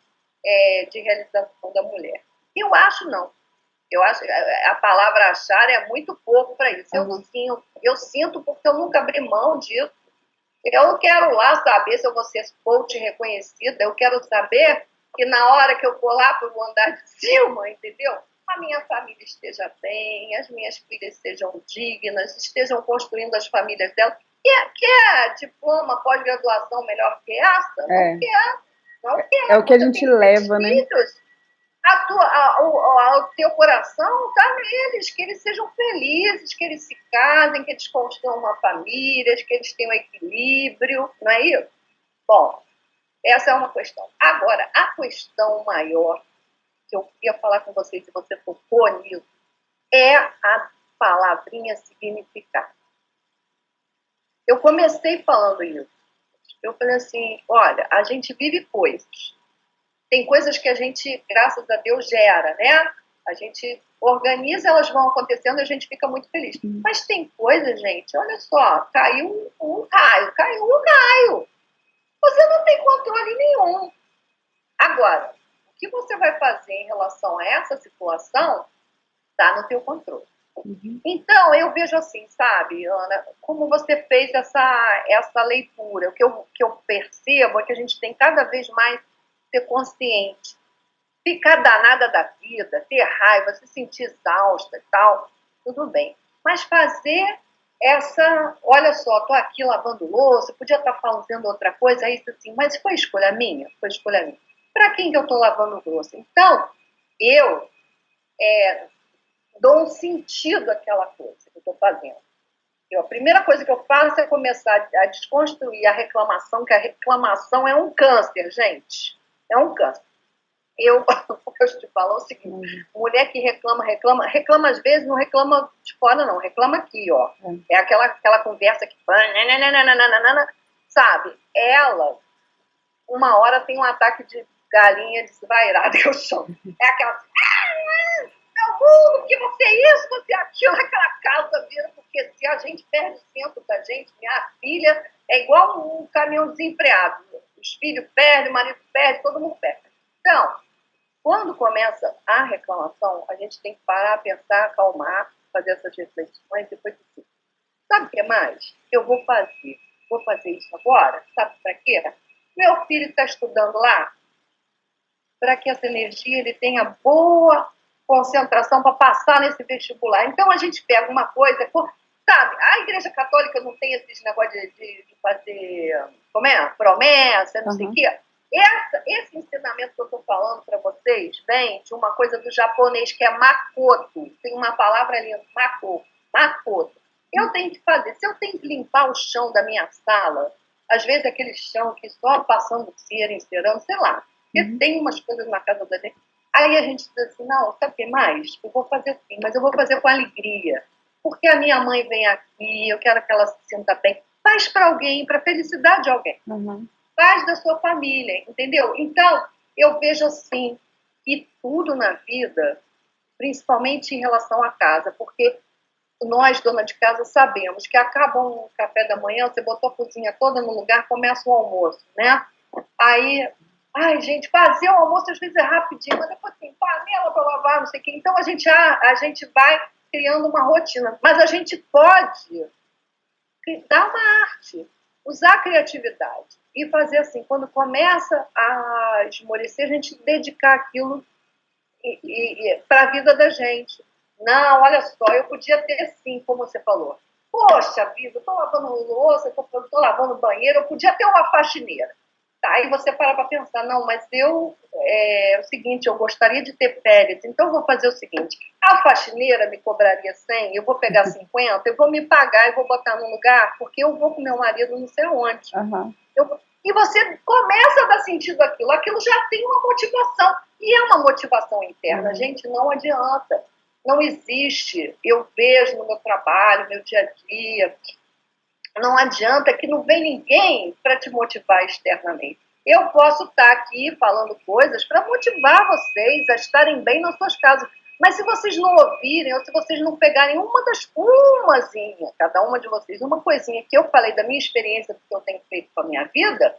de realização da mulher. Eu acho não. Eu acho que a palavra achar é muito pouco para isso. Eu sinto porque eu nunca abri mão disso. Eu quero lá saber se eu vou ser coach reconhecida. Eu quero saber que na hora que eu for lá para o andar de cima, entendeu? A minha família esteja bem, as minhas filhas sejam dignas, estejam construindo as famílias delas. Quer diploma, pós-graduação melhor que essa? Não quer. Não quer. É o que a gente leva, né? Filhos, o teu coração está neles, que eles sejam felizes, que eles se casem, que eles construam uma família, que eles tenham equilíbrio, não é isso? Bom, essa é uma questão. Agora, a questão maior que eu queria falar com vocês, se você tocou nisso, é a palavrinha significado. Eu comecei falando isso. Eu falei assim, olha, a gente vive coisas. Tem coisas que a gente, graças a Deus, gera, né? A gente organiza, elas vão acontecendo e a gente fica muito feliz. Mas tem coisas, gente, olha só, caiu um raio. Você não tem controle nenhum. Agora, o que você vai fazer em relação a essa situação está no teu controle. Então, eu vejo assim, sabe, Ana, como você fez essa leitura, o que eu percebo é que a gente tem cada vez mais ser consciente. Ficar danada da vida, ter raiva, se sentir exausta e tal, tudo bem. Mas fazer olha só, tô aqui lavando louça, podia estar fazendo outra coisa, aí assim, mas foi escolha minha? Foi escolha minha. Para quem que eu tô lavando louça? Então, eu dou um sentido àquela coisa que eu tô fazendo. A primeira coisa que eu faço é começar a desconstruir a reclamação, que a reclamação é um câncer, gente. É um câncer. Eu te falo o seguinte, mulher que reclama às vezes, não reclama de fora não, reclama aqui, ó. É aquela conversa que sabe? Ela, uma hora tem um ataque de galinha desvairada que eu chamo. É aquela meu mundo, porque você é isso, você é aquilo, aquela casa vira, porque se a gente perde o centro da gente, minha filha, é igual um caminhão desempregado. Os filhos perdem, o marido perde, todo mundo perde. Então, quando começa a reclamação, a gente tem que parar, pensar, acalmar, fazer essas reflexões e depois assim, sabe o que mais? Eu vou fazer. Vou fazer isso agora. Sabe para quê? Meu filho está estudando lá para que essa energia ele tenha boa concentração para passar nesse vestibular. Então a gente pega uma coisa, sabe? A Igreja Católica não tem esses negócios de fazer, como é? Promessa, não sei o quê. Esse ensinamento que eu estou falando para vocês vem de uma coisa do japonês que é makoto. Tem uma palavra ali, makoto. Eu tenho que fazer, se eu tenho que limpar o chão da minha sala, às vezes aquele chão que só passando cera, encerando, sei lá. Porque tem umas coisas na casa da gente. Aí a gente diz assim, não, sabe o que mais? Eu vou fazer assim, mas eu vou fazer com alegria. Porque a minha mãe vem aqui, eu quero que ela se sinta bem. Faz para alguém, para a felicidade de alguém. Faz da sua família, entendeu? Então, eu vejo assim, que tudo na vida, principalmente em relação à casa, porque nós, dona de casa, sabemos que acaba um café da manhã, você botou a cozinha toda no lugar, começa o almoço, né? Aí, ai, gente, fazer o almoço às vezes é rapidinho, mas depois tem panela para lavar, não sei o quê. Então a gente vai criando uma rotina. Mas a gente pode dar uma arte, usar a criatividade e fazer assim, quando começa a esmorecer, a gente dedicar aquilo para a vida da gente. Não, olha só, eu podia ter sim, como você falou. Poxa vida, estou lavando louça, estou lavando banheiro, eu podia ter uma faxineira. Tá, aí você para pensar, não, mas é o seguinte, eu gostaria de ter férias, então eu vou fazer o seguinte, a faxineira me cobraria 100, eu vou pegar 50, eu vou me pagar e vou botar num lugar, porque eu vou com meu marido não sei onde. Uhum. E você começa a dar sentido àquilo, aquilo já tem uma motivação, e é uma motivação interna, gente, não adianta, não existe, eu vejo no meu trabalho, meu dia a dia, não adianta que não vem ninguém para te motivar externamente. Eu posso estar aqui falando coisas para motivar vocês a estarem bem nas suas casas. Mas se vocês não ouvirem, ou se vocês não pegarem umazinha, cada uma de vocês, uma coisinha que eu falei da minha experiência, do que eu tenho feito com a minha vida,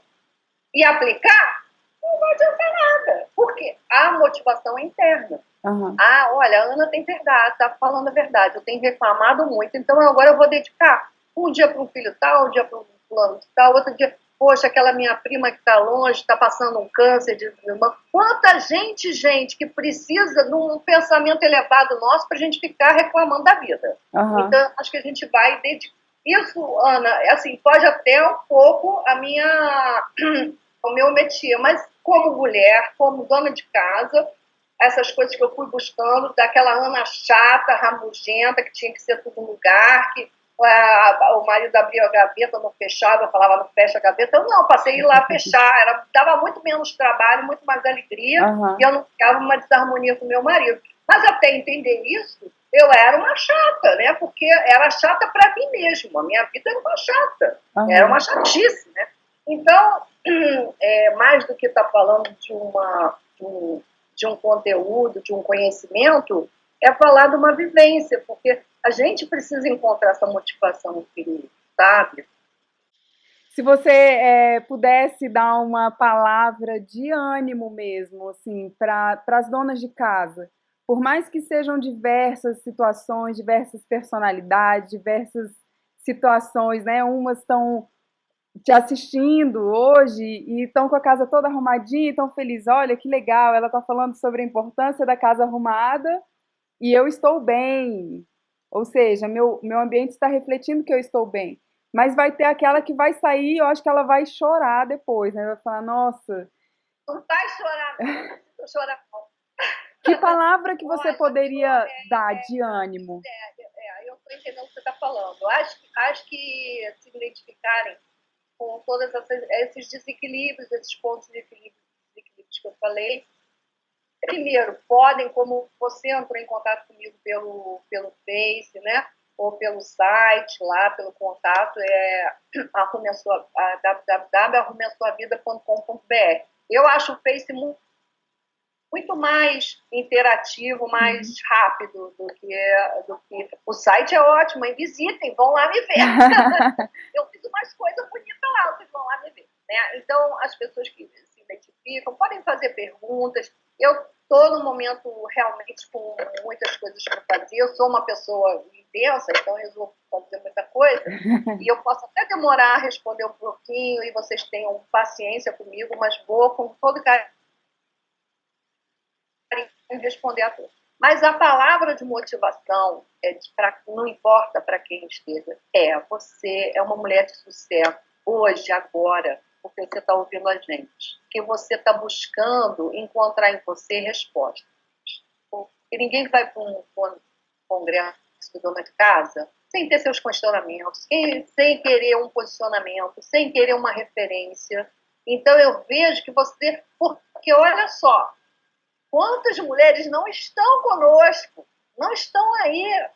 e aplicar, não vai adiantar nada. Por quê? A motivação é interna. Uhum. Ah, olha, a Ana tem verdade, está falando a verdade. Eu tenho reclamado muito, então agora eu vou dedicar um dia para um filho tal, um dia para um fulano tal, outro dia, poxa, aquela minha prima que está longe, está passando um câncer de irmã. Quanta gente que precisa de um pensamento elevado nosso para a gente ficar reclamando da vida. Uhum. Então, acho que a gente vai dedicar. Isso, Ana, assim, pode até um pouco o meu métier, mas como mulher, como dona de casa, essas coisas que eu fui buscando, daquela Ana chata, rabugenta, que tinha que ser tudo no lugar, que o marido abria a gaveta, não fechava, eu falava, não fecha a gaveta. Eu não, passei a ir lá fechar, dava muito menos trabalho, muito mais alegria, e eu não ficava uma desarmonia com o meu marido. Mas até entender isso, eu era uma chata, né? Porque era chata para mim mesma, a minha vida era uma chata, era uma chatice, né? Então, mais do que estar falando de um conteúdo, de um conhecimento, é falar de uma vivência, porque a gente precisa encontrar essa motivação no filho, sabe? Se você pudesse dar uma palavra de ânimo mesmo, assim, para as donas de casa, por mais que sejam diversas situações, diversas personalidades, diversas situações, né? Umas estão te assistindo hoje e estão com a casa toda arrumadinha, estão felizes. Olha que legal, ela está falando sobre a importância da casa arrumada e eu estou bem. Ou seja, meu ambiente está refletindo que eu estou bem. Mas vai ter aquela que vai sair, eu acho que ela vai chorar depois, né? Vai falar, nossa. Não vai chorar, não chorar não. Que palavra que você poderia dar de ânimo? Eu estou entendendo o que você está falando. Acho que se identificarem com todos esses desequilíbrios, esses pontos de desequilíbrios que eu falei. Primeiro, podem, como você entrou em contato comigo pelo Face, né? Ou pelo site, lá, pelo contato, www.arrumeasuavida.com.br. Eu acho o Face muito mais interativo, mais rápido do que o site é ótimo, e visitem, vão lá me ver. Eu fiz umas coisas bonitas lá, vocês vão lá me ver. Né? Então, as pessoas que se identificam podem fazer perguntas. Eu estou no momento realmente com muitas coisas para fazer. Eu sou uma pessoa intensa, então eu vou fazer muita coisa. E eu posso até demorar a responder um pouquinho e vocês tenham paciência comigo, mas vou com todo carinho responder a todos. Mas a palavra de motivação, não importa para quem esteja, você é uma mulher de sucesso, hoje, agora, porque você está ouvindo a gente, que você está buscando encontrar em você respostas. E ninguém vai para um congresso de dona de casa sem ter seus questionamentos, sem querer um posicionamento, sem querer uma referência. Então eu vejo que você, porque olha só, quantas mulheres não estão conosco, não estão aí,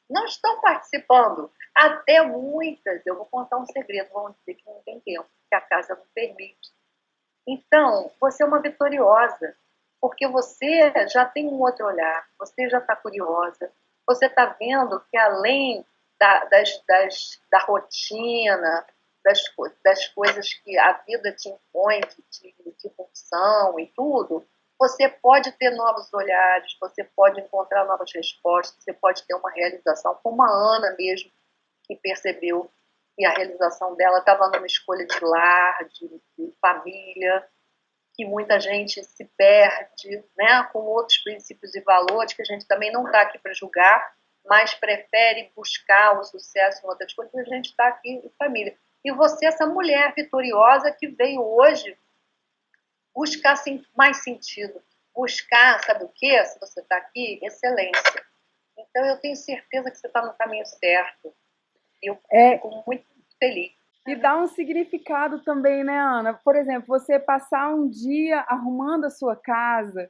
não estão participando. Até muitas, eu vou contar um segredo, vão dizer que não tem tempo, que a casa não permite. Então, você é uma vitoriosa, porque você já tem um outro olhar, você já está curiosa, você está vendo que além da rotina, das coisas que a vida te impõe, de função e tudo, você pode ter novos olhares, você pode encontrar novas respostas, você pode ter uma realização, como a Ana mesmo, que percebeu que a realização dela estava numa escolha de lar, de família, que muita gente se perde, né, com outros princípios e valores, que a gente também não está aqui para julgar, mas prefere buscar o sucesso em outras coisas, a gente está aqui em família. E você, essa mulher vitoriosa que veio hoje buscar mais sentido, buscar, sabe o quê? Se você está aqui, excelência. Então, eu tenho certeza que você está no caminho certo. E eu fico muito feliz. E dá um significado também, né, Ana? Por exemplo, você passar um dia arrumando a sua casa,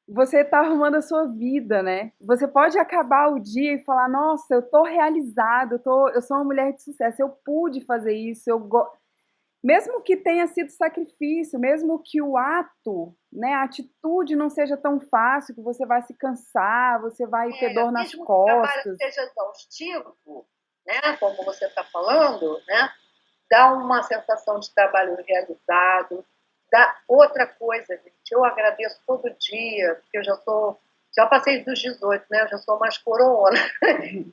você está arrumando a sua vida, né? Você pode acabar o dia e falar: nossa, eu estou realizado, eu sou uma mulher de sucesso, eu pude fazer isso, mesmo que tenha sido sacrifício, mesmo que o ato, né, a atitude não seja tão fácil, que você vai se cansar, você vai ter dor nas mesmo que o trabalho costas. seja exaustivo, né, como você está falando, né, dá uma sensação de trabalho realizado, dá outra coisa, gente. Eu agradeço todo dia, porque já passei dos 18, né? Eu já sou mais coroona.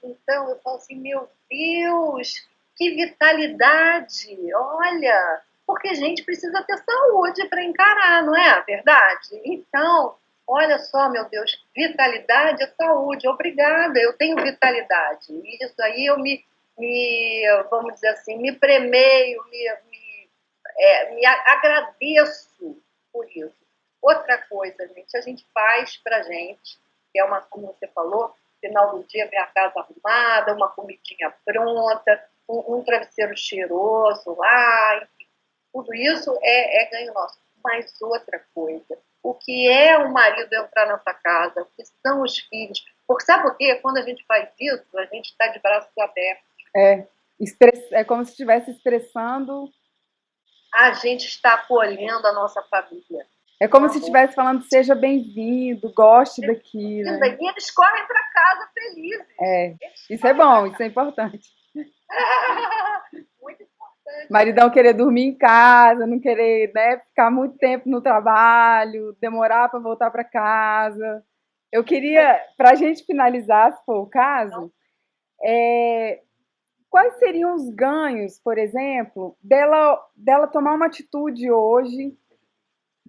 Então eu falo assim, meu Deus, que vitalidade! Olha, porque a gente precisa ter saúde para encarar, não é verdade? Então, olha só, meu Deus, vitalidade é saúde. Obrigada, eu tenho vitalidade. Isso aí eu vamos dizer assim, me premeio, me agradeço por isso. Outra coisa, gente, a gente faz pra gente, que é uma, como você falou, final do dia ver a casa arrumada, uma comidinha pronta, um travesseiro cheiroso lá, enfim, tudo isso é ganho nosso. Mas outra coisa, o que é o marido entrar nessa casa, o que são os filhos, porque sabe por quê? Quando a gente faz isso, a gente está de braços abertos. É como se estivesse expressando. A gente está acolhendo a nossa família. É como se estivesse falando: seja bem-vindo, goste daqui. Né? E eles correm para casa felizes. Isso é bom, isso é importante. Muito importante. Maridão querer dormir em casa, não querer, né, ficar muito tempo no trabalho, demorar para voltar para casa. Eu queria, para a gente finalizar, se for o caso, quais seriam os ganhos, por exemplo, dela tomar uma atitude hoje,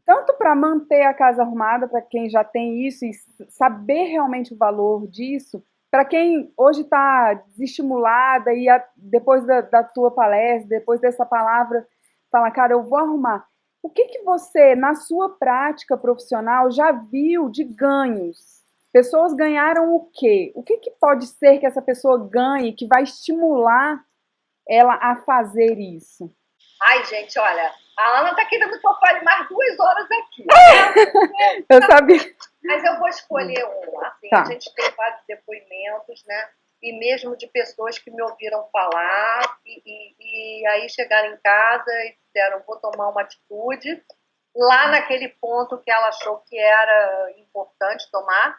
tanto para manter a casa arrumada, para quem já tem isso e saber realmente o valor disso, para quem hoje está desestimulada e depois da tua palestra, depois dessa palavra, fala: cara, eu vou arrumar. O que você, na sua prática profissional, já viu de ganhos? Pessoas ganharam o quê? O que pode ser que essa pessoa ganhe que vai estimular ela a fazer isso? Ai, gente, olha, a Ana está querendo que eu fale mais 2 horas aqui. Eu sabia. Mas eu vou escolher um. Assim, tá. A gente tem vários depoimentos, né? E mesmo de pessoas que me ouviram falar e aí chegaram em casa e disseram: vou tomar uma atitude lá naquele ponto que ela achou que era importante tomar,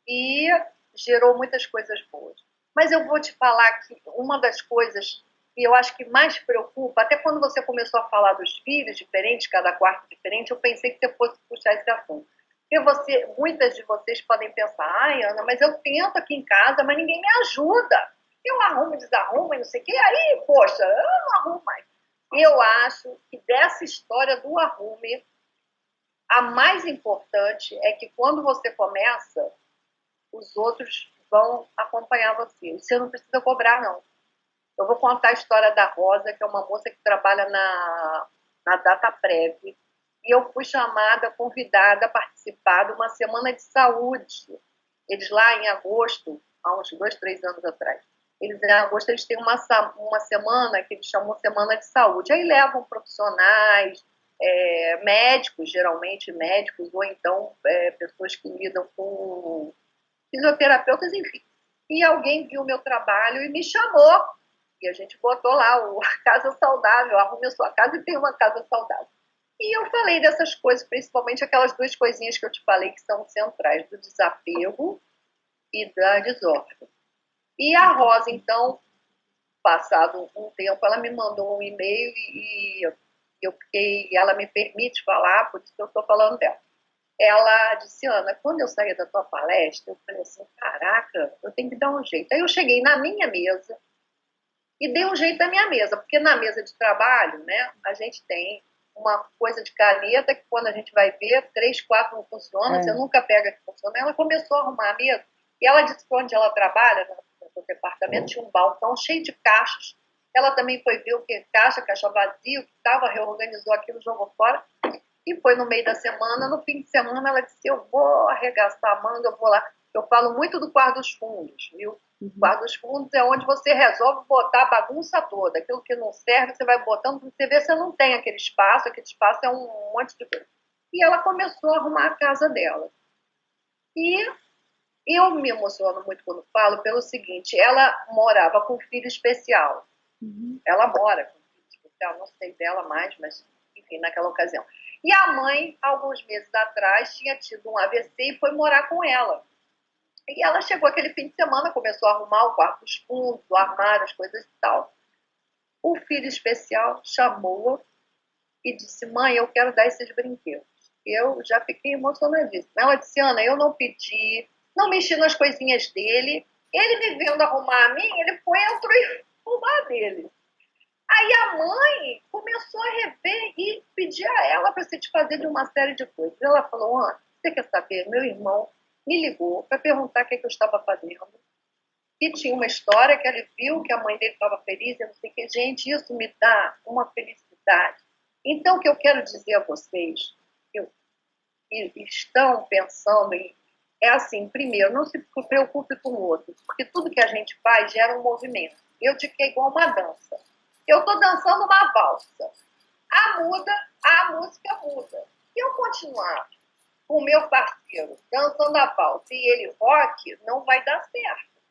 e gerou muitas coisas boas. Mas eu vou te falar que uma das coisas que eu acho que mais preocupa, até quando você começou a falar dos filhos diferentes, cada quarto diferente, eu pensei que você fosse puxar esse assunto. Porque muitas de vocês podem pensar: ai, Ana, mas eu tento aqui em casa, mas ninguém me ajuda. Eu arrumo e desarrumo e não sei o quê, aí, poxa, eu não arrumo mais. Eu acho que dessa história do arrume, a mais importante é que quando você começa, os outros vão acompanhar você. Você não precisa cobrar, não. Eu vou contar a história da Rosa, que é uma moça que trabalha na Dataprev. E eu fui chamada, convidada a participar de uma semana de saúde. Eles lá em agosto, há uns 2, 3 anos atrás, em agosto eles têm uma semana que eles chamam Semana de Saúde. Aí levam profissionais, médicos, geralmente médicos, ou então pessoas que lidam com fisioterapeutas, enfim. E alguém viu o meu trabalho e me chamou. E a gente botou lá o Casa Saudável, arrume a sua casa e tem uma casa saudável. E eu falei dessas coisas, principalmente aquelas 2 coisinhas que eu te falei que são centrais, do desapego e da desordem. E a Rosa, então, passado um tempo, ela me mandou um e-mail e eu fiquei, ela me permite falar, por isso que eu estou falando dela. Ela disse, Ana, quando eu saí da tua palestra, eu falei assim, caraca, eu tenho que dar um jeito. Aí eu cheguei na minha mesa e dei um jeito na minha mesa, porque na mesa de trabalho, né, a gente tem uma coisa de caneta que quando a gente vai ver, 3, 4 não funciona, você nunca pega que funciona. Ela começou a arrumar a mesa e ela disse que onde ela trabalha, no seu departamento, tinha um balcão cheio de caixas. Ela também foi ver o que caixa vazia, o que estava, reorganizou aquilo, jogou fora. E foi no meio da semana, no fim de semana, ela disse, eu vou arregaçar a manga, eu vou lá. Eu falo muito do quarto dos fundos, viu? O quarto dos fundos é onde você resolve botar a bagunça toda. Aquilo que não serve, você vai botando, você vê se você não tem aquele espaço é um monte de coisa. E ela começou a arrumar a casa dela. E eu me emociono muito quando falo pelo seguinte, ela morava com um filho especial. Ela mora com um filho especial, não sei dela mais, mas enfim, naquela ocasião. E a mãe, alguns meses atrás, tinha tido um AVC e foi morar com ela. E ela chegou aquele fim de semana, começou a arrumar o quarto dos fundos, o armário, as coisas e tal. O filho especial chamou-a e disse, mãe, eu quero dar esses brinquedos. Eu já fiquei emocionadíssima. Ela disse, Ana, eu não pedi, não mexi nas coisinhas dele. Ele me vendo arrumar a mim, ele foi, entrou e arrumar dele. Aí a mãe começou a rever e pedir a ela para se desfazer de uma série de coisas. Ela falou, Ana, você quer saber? Meu irmão me ligou para perguntar o que eu estava fazendo. E tinha uma história que ele viu que a mãe dele estava feliz, eu não sei o que. Gente, isso me dá uma felicidade. Então, o que eu quero dizer a vocês, que estão pensando em... É assim, primeiro, não se preocupe com o outro, porque tudo que a gente faz gera um movimento. Eu digo que é igual uma dança. Eu estou dançando uma valsa. A música muda. Se eu continuar com o meu parceiro dançando a valsa e ele rock, não vai dar certo.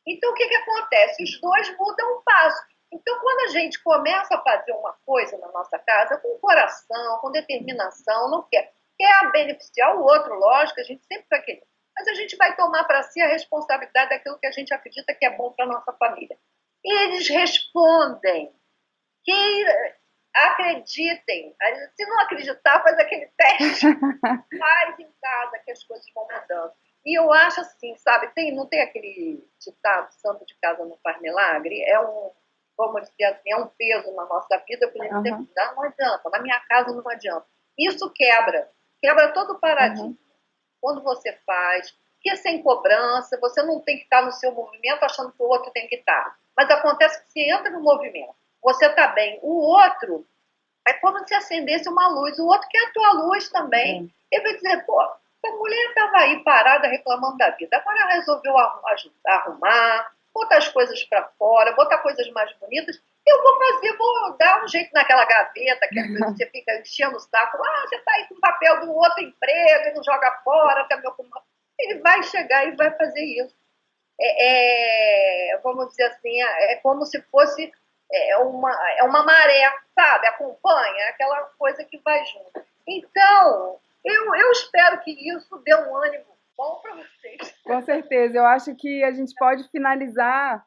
Então, o que acontece? Os dois mudam o passo. Então, quando a gente começa a fazer uma coisa na nossa casa, com coração, com determinação, não quer beneficiar o outro, lógico, a gente sempre vai querer. Mas a gente vai tomar para si a responsabilidade daquilo que a gente acredita que é bom para a nossa família. E eles respondem. Que acreditem. Se não acreditar, faz aquele teste. Faz em casa que as coisas vão mudando. E eu acho assim, sabe, não tem aquele ditado, santo de casa não faz milagre? Vamos dizer assim, é um peso na nossa vida, porque a gente sempre dá, não adianta, na minha casa não adianta. Isso quebra todo o paradigma. Quando você faz, que é sem cobrança, você não tem que estar no seu movimento achando que o outro tem que estar. Mas acontece que você entra no movimento, você está bem. O outro é como se acendesse uma luz, o outro quer a tua luz também. Ele vai dizer, pô, a mulher estava aí parada reclamando da vida, agora ela resolveu arrumar, botar as coisas para fora, botar coisas mais bonitas. Eu vou dar um jeito naquela gaveta que às vezes você fica enchendo o saco. Você está aí com o papel do outro emprego e não joga fora. Ele vai chegar e vai fazer isso. Vamos dizer assim, é como se fosse uma maré, sabe? Acompanha, aquela coisa que vai junto. Então, eu espero que isso dê um ânimo bom para vocês. Com certeza. Eu acho que a gente pode finalizar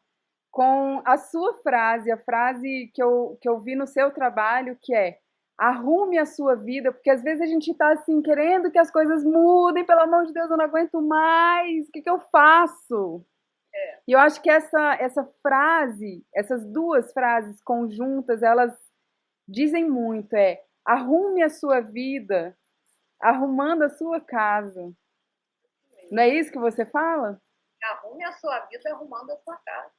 com a sua frase, a frase que eu vi no seu trabalho, que é: arrume a sua vida, porque às vezes a gente está assim, querendo que as coisas mudem, pelo amor de Deus, eu não aguento mais, o que eu faço? E eu acho que essa frase, essas duas frases conjuntas, elas dizem muito, arrume a sua vida, arrumando a sua casa. Não é isso que você fala? Arrume a sua vida arrumando a sua casa.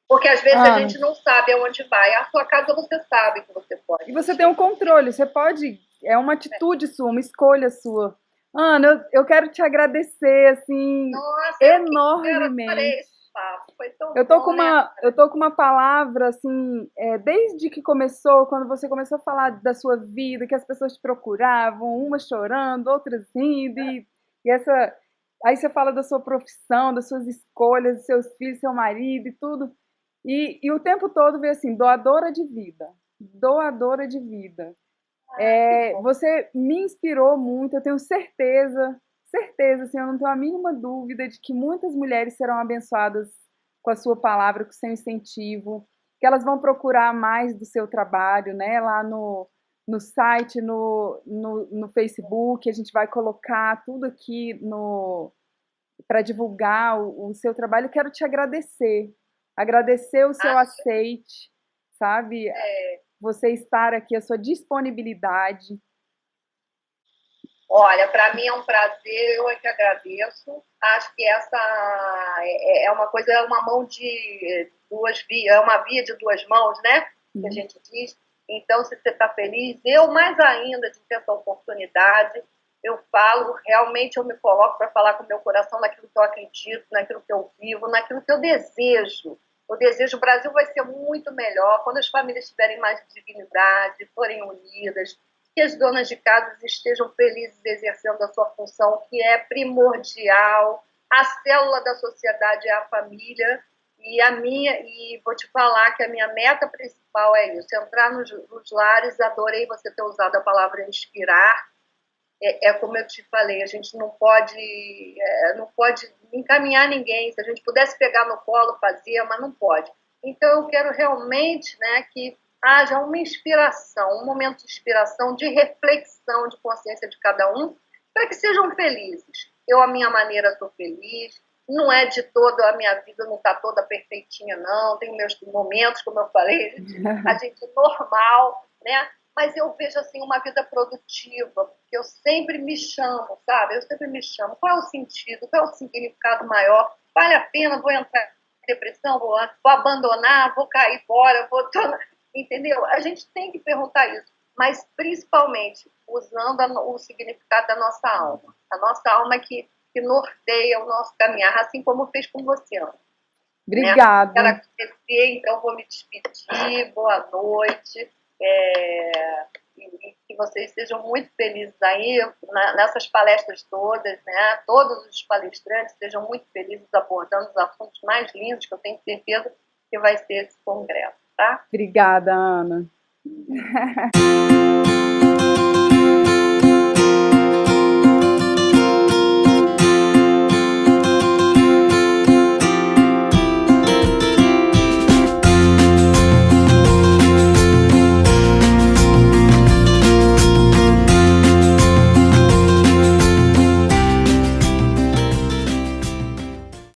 Porque às vezes a gente não sabe aonde vai. A sua casa você sabe que você pode. E você tem um controle, você pode... É uma atitude sua, uma escolha sua. Ana, eu quero te agradecer, assim, enormemente. Foi tão eu tô bom, com uma, eu tô com uma palavra, assim, desde que começou, quando você começou a falar da sua vida, que as pessoas te procuravam, umas chorando, outras rindo, e aí você fala da sua profissão, das suas escolhas, dos seus filhos, seu marido e tudo. E o tempo todo veio assim, doadora de vida, doadora de vida. Você me inspirou muito, eu tenho certeza certeza, assim, eu não tenho a mínima dúvida de que muitas mulheres serão abençoadas com a sua palavra, com o seu incentivo, que elas vão procurar mais do seu trabalho, né, lá no site, no Facebook, a gente vai colocar tudo aqui no para divulgar o seu trabalho. Quero te agradecer, agradecer o seu Acho aceite, sabe? é, Você estar aqui, a sua disponibilidade. Olha, para mim é um prazer, eu é que agradeço. Acho que essa é uma coisa, é uma mão de duas vias, é uma via de duas mãos, né? Que a Uhum. gente diz. Então, se você está feliz, eu mais ainda de ter essa oportunidade, eu falo, realmente eu me coloco para falar com o meu coração naquilo que eu acredito, naquilo que eu vivo, naquilo que eu desejo. Eu desejo, o Brasil vai ser muito melhor quando as famílias tiverem mais dignidade, forem unidas, que as donas de casa estejam felizes exercendo a sua função, que é primordial. A célula da sociedade é a família, e vou te falar que a minha meta principal é isso, entrar nos lares. Adorei você ter usado a palavra inspirar. Como eu te falei, a gente não pode encaminhar ninguém. Se a gente pudesse pegar no colo, fazia, mas não pode. Então eu quero realmente, né, que haja uma inspiração, um momento de inspiração, de reflexão, de consciência de cada um, para que sejam felizes. Eu, a minha maneira, sou feliz. Não é de todo, a minha vida não está toda perfeitinha, não. Tem meus momentos, como eu falei, a gente é normal, né? Mas eu vejo assim uma vida produtiva, porque eu sempre me chamo, sabe? Eu sempre me chamo. Qual é o sentido? Qual é o significado maior? Vale a pena? Vou entrar em depressão? Vou abandonar? Vou cair fora? Entendeu? A gente tem que perguntar isso, mas principalmente usando o significado da nossa alma. A nossa alma é que norteia o nosso caminhar, assim como fez com você, Ana, né? Quero Obrigada. agradecer, então vou me despedir. Boa noite. E que vocês sejam muito felizes aí nessas palestras todas, né? Todos os palestrantes sejam muito felizes abordando os assuntos mais lindos, que eu tenho certeza que vai ser esse congresso, tá? Obrigada, Ana.